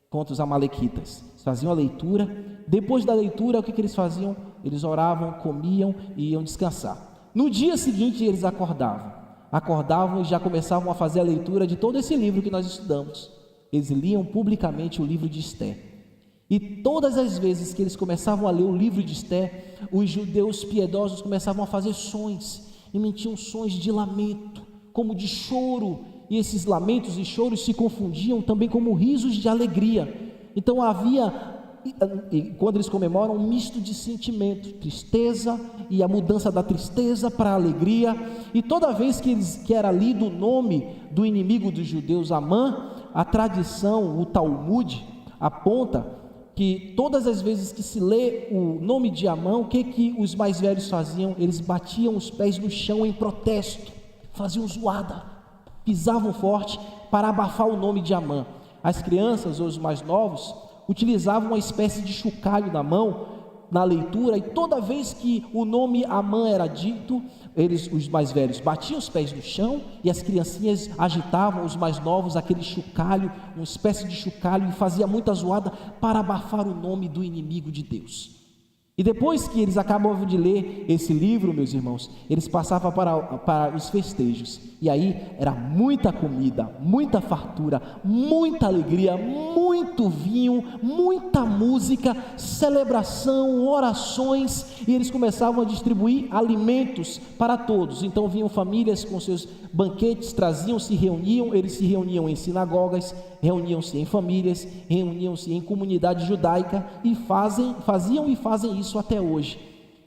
contra os amalequitas. Eles faziam a leitura. Depois da leitura, o que eles faziam? Eles oravam, comiam e iam descansar. No dia seguinte eles acordavam e já começavam a fazer a leitura de todo esse livro que nós estudamos. Eles liam publicamente o livro de Esté. E todas as vezes que eles começavam a ler o livro de Esté, os judeus piedosos começavam a fazer sons, emitiam sons de lamento, como de choro, e esses lamentos e choros se confundiam também como risos de alegria. Então havia, quando eles comemoram, um misto de sentimento, tristeza, e a mudança da tristeza para a alegria. E toda vez que era lido o nome do inimigo dos judeus, Amã, a tradição, o Talmud, aponta que todas as vezes que se lê o nome de Amã, o que os mais velhos faziam? Eles batiam os pés no chão em protesto, faziam zoada, pisavam forte para abafar o nome de Amã. As crianças ou os mais novos utilizavam uma espécie de chocalho na mão, na leitura, e toda vez que o nome Amã era dito, os mais velhos, batiam os pés no chão, e as criancinhas agitavam, os mais novos, aquele chocalho, uma espécie de chocalho, e fazia muita zoada para abafar o nome do inimigo de Deus. E depois que eles acabavam de ler esse livro, meus irmãos, eles passavam para os festejos, e aí era muita comida, muita fartura, muita alegria, muito vinho, muita música, celebração, orações, e eles começavam a distribuir alimentos para todos. Então vinham famílias com seus banquetes, eles se reuniam em sinagogas, reuniam-se em famílias, reuniam-se em comunidade judaica, e faziam e fazem isso até hoje.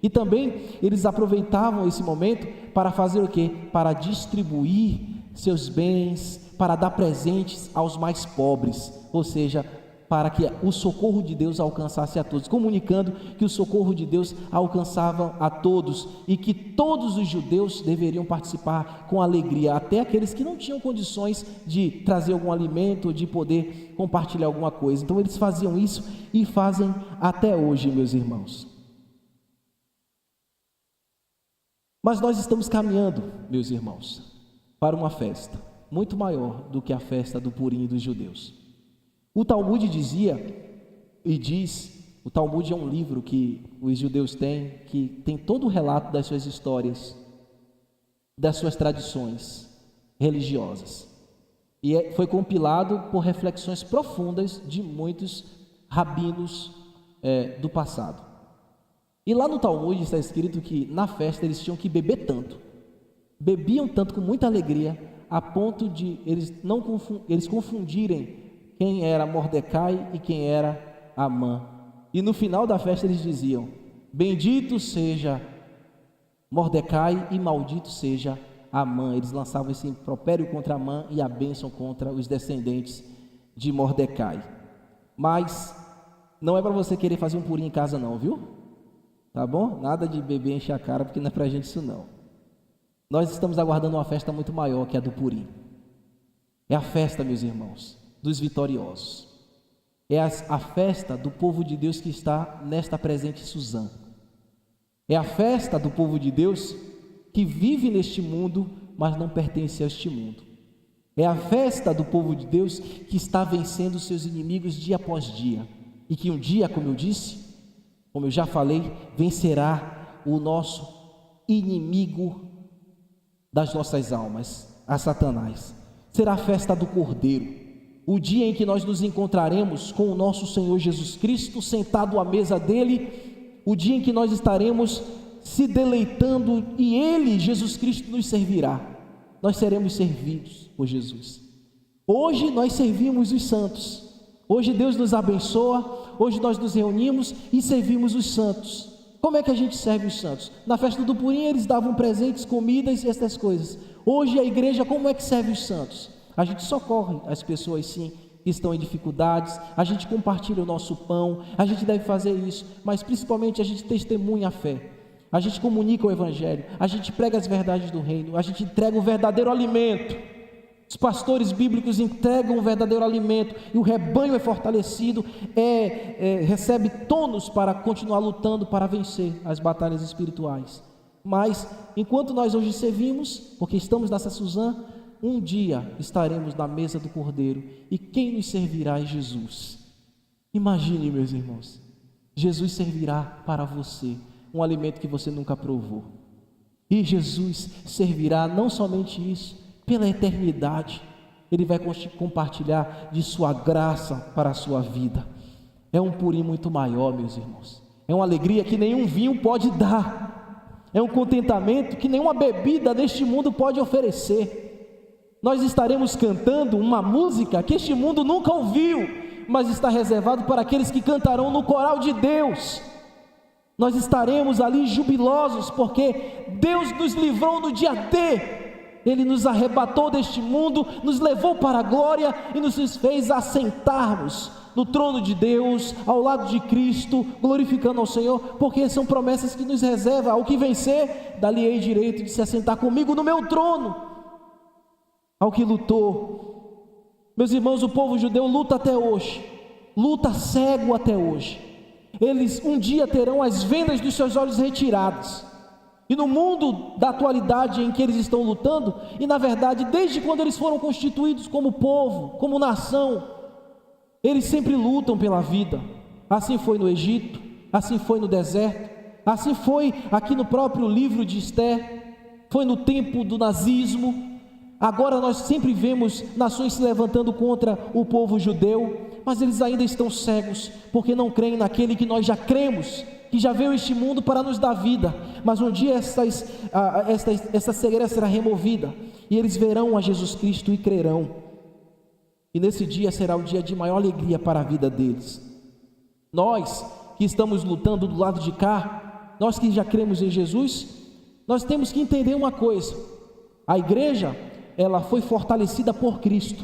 E também eles aproveitavam esse momento para fazer o quê? Para distribuir seus bens, para dar presentes aos mais pobres, ou seja, para que o socorro de Deus alcançasse a todos, comunicando que o socorro de Deus alcançava a todos e que todos os judeus deveriam participar com alegria, até aqueles que não tinham condições de trazer algum alimento, de poder compartilhar alguma coisa. Então eles faziam isso e fazem até hoje, meus irmãos. Mas nós estamos caminhando, meus irmãos, para uma festa muito maior do que a festa do Purim dos judeus. O Talmud dizia e diz, o Talmud é um livro que os judeus têm, que tem todo o relato das suas histórias, das suas tradições religiosas. E foi compilado por reflexões profundas de muitos rabinos do passado. E lá no Talmud está escrito que na festa eles tinham que beber tanto, bebiam tanto com muita alegria, a ponto de eles confundirem quem era Mordecai e quem era Amã. E no final da festa eles diziam: bendito seja Mordecai e maldito seja Amã. Eles lançavam esse impropério contra Amã e a bênção contra os descendentes de Mordecai. Mas não é para você querer fazer um purim em casa não, viu? Tá bom? Nada de beber encher a cara, porque não é para a gente isso não. Nós estamos aguardando uma festa muito maior, que é a do Purim. É a festa, meus irmãos, dos vitoriosos. É a festa do povo de Deus que está nesta presente Suzã. É a festa do povo de Deus que vive neste mundo, mas não pertence a este mundo. É a festa do povo de Deus que está vencendo seus inimigos dia após dia. E que um dia, como eu disse, como eu já falei, vencerá o nosso inimigo das nossas almas, a Satanás. Será a festa do Cordeiro, o dia em que nós nos encontraremos com o nosso Senhor Jesus Cristo, sentado à mesa dele, o dia em que nós estaremos se deleitando e ele, Jesus Cristo, nos servirá. Nós seremos servidos por Jesus. Hoje nós servimos os santos, hoje Deus nos abençoa, hoje nós nos reunimos e servimos os santos. Como é que a gente serve os santos? Na festa do Purim eles davam presentes, comidas e essas coisas. Hoje a igreja, como é que serve os santos? A gente socorre as pessoas sim, que estão em dificuldades, a gente compartilha o nosso pão, a gente deve fazer isso, mas principalmente a gente testemunha a fé, a gente comunica o evangelho, a gente prega as verdades do reino, a gente entrega o verdadeiro alimento. Os pastores bíblicos entregam o verdadeiro alimento e o rebanho é fortalecido, recebe tônus para continuar lutando para vencer as batalhas espirituais. Mas enquanto nós hoje servimos, porque estamos nessa Suzã, um dia estaremos na mesa do Cordeiro e quem nos servirá é Jesus. Imagine, meus irmãos, Jesus servirá para você um alimento que você nunca provou, e Jesus servirá não somente isso, pela eternidade, Ele vai compartilhar de sua graça para a sua vida. É um Purim muito maior, meus irmãos, é uma alegria que nenhum vinho pode dar, é um contentamento que nenhuma bebida neste mundo pode oferecer. Nós estaremos cantando uma música que este mundo nunca ouviu, mas está reservado para aqueles que cantarão no coral de Deus. Nós estaremos ali jubilosos, porque Deus nos livrou no dia D. Ele nos arrebatou deste mundo, nos levou para a glória e nos fez assentarmos no trono de Deus, ao lado de Cristo, glorificando ao Senhor, porque são promessas que nos reserva. Ao que vencer, dá-lhe-ei direito de se assentar comigo no meu trono. Ao que lutou, meus irmãos, o povo judeu luta até hoje, luta cego até hoje. Eles um dia terão as vendas dos seus olhos retiradas. E no mundo da atualidade em que eles estão lutando, e na verdade desde quando eles foram constituídos como povo, como nação, eles sempre lutam pela vida. Assim foi no Egito, assim foi no deserto, assim foi aqui no próprio livro de Esther, foi no tempo do nazismo. Agora nós sempre vemos nações se levantando contra o povo judeu, mas eles ainda estão cegos, porque não creem naquele que nós já cremos, que já veio a este mundo para nos dar vida. Mas um dia essa cegueira será removida, e eles verão a Jesus Cristo e crerão, e nesse dia será o dia de maior alegria para a vida deles. Nós que estamos lutando do lado de cá, nós que já cremos em Jesus, nós temos que entender uma coisa: a igreja ela foi fortalecida por Cristo,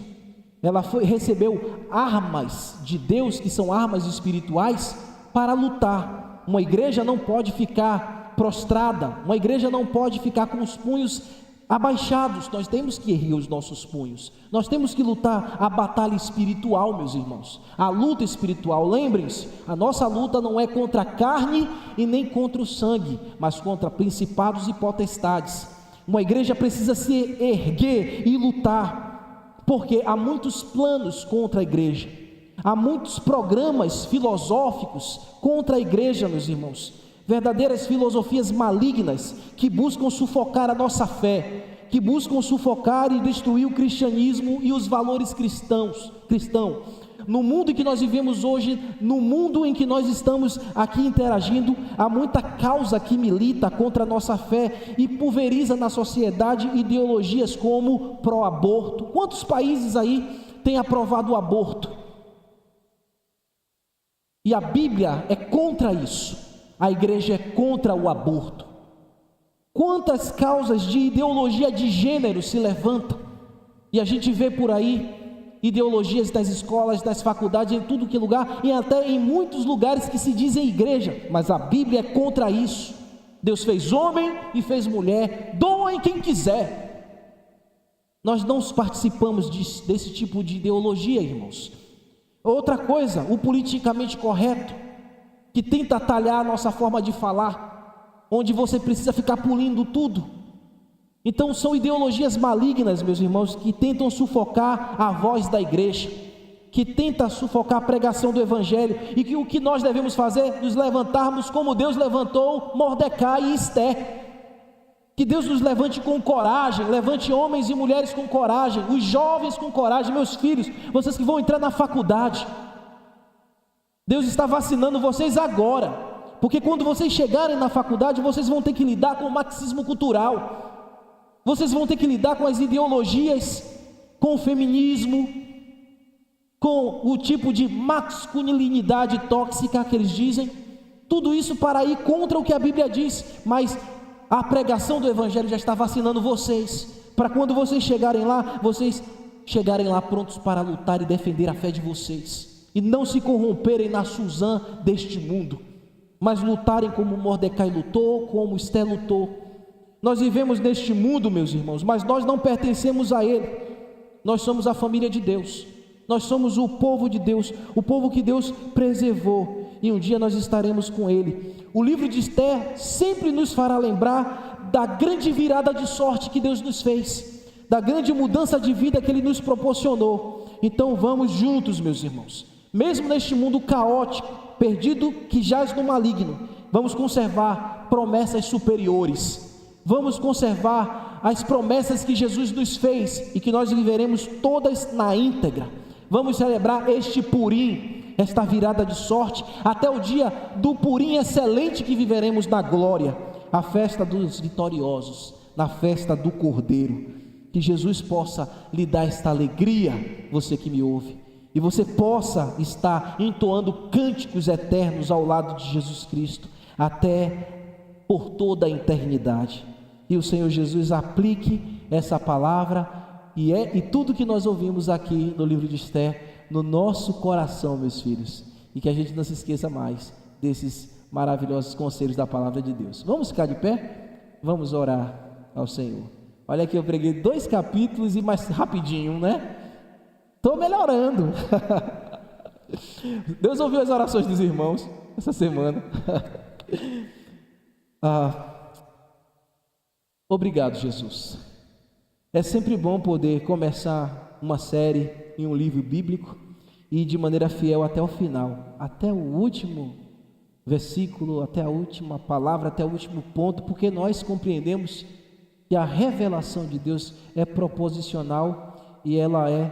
recebeu armas de Deus, que são armas espirituais, para lutar. Uma igreja não pode ficar prostrada, uma igreja não pode ficar com os punhos abaixados. Nós temos que erguer os nossos punhos, nós temos que lutar a batalha espiritual, meus irmãos, a luta espiritual. Lembrem-se, a nossa luta não é contra a carne e nem contra o sangue, mas contra principados e potestades. Uma igreja precisa se erguer e lutar, porque há muitos planos contra a igreja, há muitos programas filosóficos contra a igreja, meus irmãos, verdadeiras filosofias malignas que buscam sufocar a nossa fé, que buscam sufocar e destruir o cristianismo e os valores cristãos. No mundo em que nós vivemos hoje, no mundo em que nós estamos aqui interagindo, há muita causa que milita contra a nossa fé e pulveriza na sociedade ideologias como pró-aborto. Quantos países aí têm aprovado o aborto? E a Bíblia é contra isso. A igreja é contra o aborto. Quantas causas de ideologia de gênero se levantam, e a gente vê por aí ideologias das escolas, das faculdades, em tudo que é lugar, e até em muitos lugares que se dizem igreja, mas a Bíblia é contra isso. Deus fez homem e fez mulher, doem quem quiser. Nós não participamos desse tipo de ideologia, irmãos. Outra coisa, o politicamente correto, que tenta atalhar a nossa forma de falar, onde você precisa ficar pulindo tudo. Então são ideologias malignas, meus irmãos, que tentam sufocar a voz da igreja, que tenta sufocar a pregação do evangelho, e que o que nós devemos fazer? Nos levantarmos como Deus levantou Mordecai e Esther. Que Deus nos levante com coragem, levante homens e mulheres com coragem, os jovens com coragem. Meus filhos, vocês que vão entrar na faculdade, Deus está vacinando vocês agora, porque quando vocês chegarem na faculdade, vocês vão ter que lidar com o marxismo cultural, vocês vão ter que lidar com as ideologias, com o feminismo, com o tipo de masculinidade tóxica que eles dizem, tudo isso para ir contra o que a Bíblia diz. Mas a pregação do evangelho já está vacinando vocês, para quando vocês chegarem lá prontos para lutar e defender a fé de vocês, e não se corromperem na Suzã deste mundo, mas lutarem como Mordecai lutou, como Esther lutou. Nós vivemos neste mundo, meus irmãos, mas nós não pertencemos a ele. Nós somos a família de Deus, nós somos o povo de Deus, o povo que Deus preservou, e um dia nós estaremos com ele. O livro de Esther sempre nos fará lembrar da grande virada de sorte que Deus nos fez, da grande mudança de vida que ele nos proporcionou. Então vamos juntos, meus irmãos, mesmo neste mundo caótico, perdido, que jaz no maligno, vamos conservar promessas superiores, vamos conservar as promessas que Jesus nos fez e que nós viveremos todas na íntegra. Vamos celebrar este Purim, esta virada de sorte, até o dia do Purim excelente que viveremos na glória, a festa dos vitoriosos, na festa do Cordeiro. Que Jesus possa lhe dar esta alegria, você que me ouve, e você possa estar entoando cânticos eternos ao lado de Jesus Cristo, até por toda a eternidade. E o Senhor Jesus aplique essa palavra e tudo que nós ouvimos aqui no livro de Esther no nosso coração, meus filhos, e que a gente não se esqueça mais desses maravilhosos conselhos da palavra de Deus. Vamos ficar de pé? Vamos orar ao Senhor. Olha aqui, eu preguei 2 capítulos e mais rapidinho, né? Estou melhorando. Deus ouviu as orações dos irmãos essa semana. Obrigado, Jesus. É sempre bom poder começar uma série em um livro bíblico e ir de maneira fiel até o final, até o último versículo, até a última palavra, até o último ponto, porque nós compreendemos que a revelação de Deus é proposicional e ela é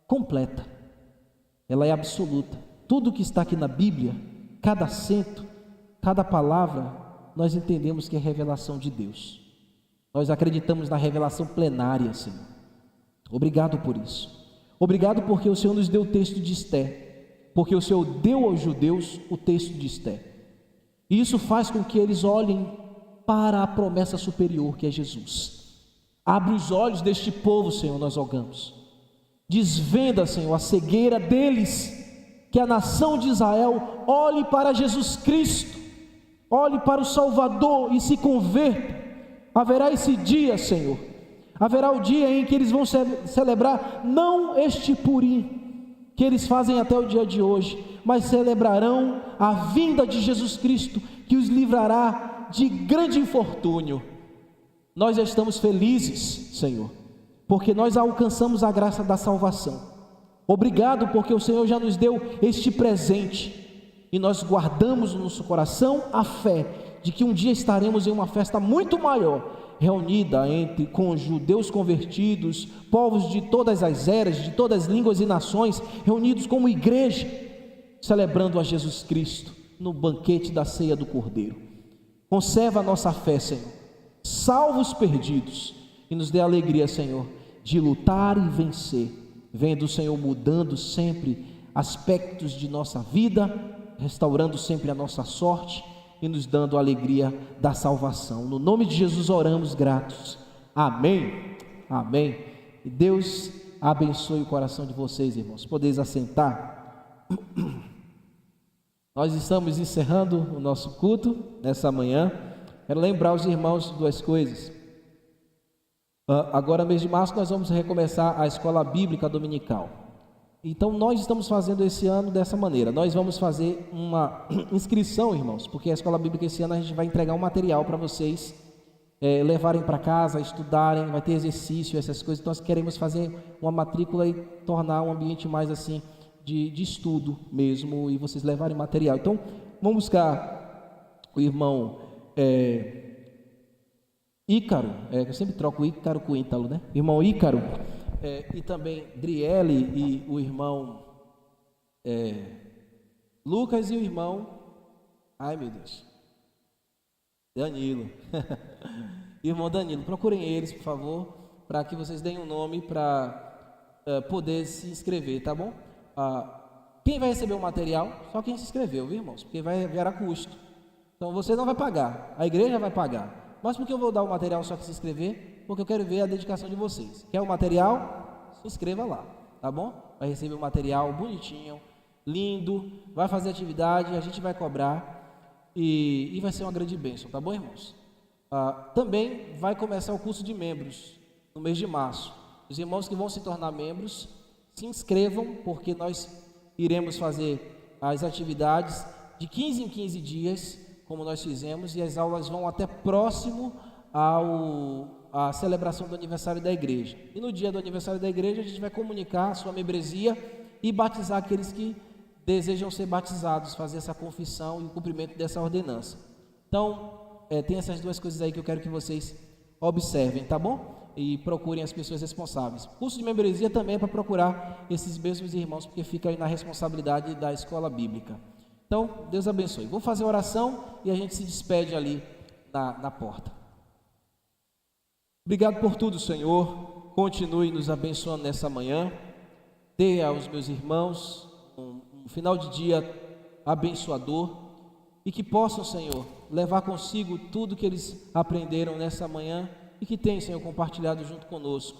completa, ela é absoluta. Tudo que está aqui na Bíblia, cada acento, cada palavra, nós entendemos que é revelação de Deus. Nós acreditamos na revelação plenária, Senhor. Obrigado por isso. Obrigado porque o Senhor nos deu o texto de Esther, porque o Senhor deu aos judeus o texto de Esther. E isso faz com que eles olhem para a promessa superior, que é Jesus. Abre os olhos deste povo, Senhor, nós rogamos. Desvenda, Senhor, a cegueira deles, que a nação de Israel olhe para Jesus Cristo, olhe para o Salvador e se converta. Haverá esse dia, Senhor, haverá o dia em que eles vão celebrar não este Purim que eles fazem até o dia de hoje, mas celebrarão a vinda de Jesus Cristo, que os livrará de grande infortúnio. Nós já estamos felizes, Senhor, porque nós alcançamos a graça da salvação. Obrigado, porque o Senhor já nos deu este presente, e nós guardamos no nosso coração a fé de que um dia estaremos em uma festa muito maior, reunida com judeus convertidos, povos de todas as eras, de todas as línguas e nações, reunidos como igreja, celebrando a Jesus Cristo no banquete da ceia do Cordeiro. Conserva a nossa fé, Senhor, salva os perdidos e nos dê a alegria, Senhor, de lutar e vencer, vendo o Senhor mudando sempre aspectos de nossa vida, restaurando sempre a nossa sorte e nos dando a alegria da salvação. No nome de Jesus oramos gratos. Amém. Amém. E Deus abençoe o coração de vocês, irmãos. Podeis assentar. Nós estamos encerrando o nosso culto nessa manhã. Quero lembrar os irmãos de duas coisas. Agora, mês de março, nós vamos recomeçar a escola bíblica dominical. Então, nós estamos fazendo esse ano dessa maneira. Nós vamos fazer uma inscrição, irmãos, porque a escola bíblica esse ano a gente vai entregar um material para vocês levarem para casa, estudarem, vai ter exercício, essas coisas. Então, nós queremos fazer uma matrícula e tornar um ambiente mais assim de estudo mesmo, e vocês levarem material. Então, vamos buscar o irmão Ícaro, eu sempre troco o Ícaro com o Ítalo, né? Irmão Ícaro. E também Driele e o irmão Lucas e o irmão, ai meu Deus, Danilo, irmão Danilo, procurem eles, por favor, para que vocês deem um nome para poder se inscrever, tá bom? Quem vai receber o material? Só quem se inscreveu, viu, irmãos? Porque vai virar custo, então você não vai pagar, a igreja vai pagar. Mas por que eu vou dar o material só que se inscrever? Porque eu quero ver a dedicação de vocês. Quer o material? Se inscreva lá, tá bom? Vai receber o material bonitinho, lindo, vai fazer atividade, a gente vai cobrar e vai ser uma grande bênção, tá bom, irmãos? Também vai começar o curso de membros no mês de março. Os irmãos que vão se tornar membros, se inscrevam, porque nós iremos fazer as atividades de 15 em 15 dias, como nós fizemos, e as aulas vão até próximo à celebração do aniversário da igreja. E no dia do aniversário da igreja, a gente vai comunicar a sua membresia e batizar aqueles que desejam ser batizados, fazer essa confissão e o cumprimento dessa ordenança. Então, tem essas duas coisas aí que eu quero que vocês observem, tá bom? E procurem as pessoas responsáveis. O curso de membresia também é para procurar esses mesmos irmãos, porque fica aí na responsabilidade da escola bíblica. Então, Deus abençoe. Vou fazer a oração e a gente se despede ali na porta. Obrigado por tudo, Senhor. Continue nos abençoando nessa manhã. Dê aos meus irmãos um final de dia abençoador e que possam, Senhor, levar consigo tudo que eles aprenderam nessa manhã e que tem, Senhor, compartilhado junto conosco.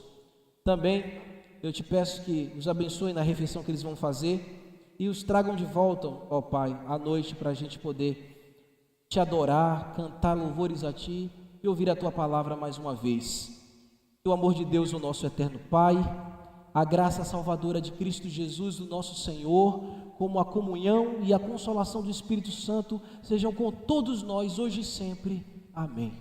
Também eu te peço que os abençoe na refeição que eles vão fazer e os tragam de volta, ó Pai, à noite, para a gente poder te adorar, cantar louvores a Ti e ouvir a Tua palavra mais uma vez. Que o amor de Deus, o nosso eterno Pai, a graça salvadora de Cristo Jesus, o nosso Senhor, como a comunhão e a consolação do Espírito Santo, sejam com todos nós, hoje e sempre. Amém.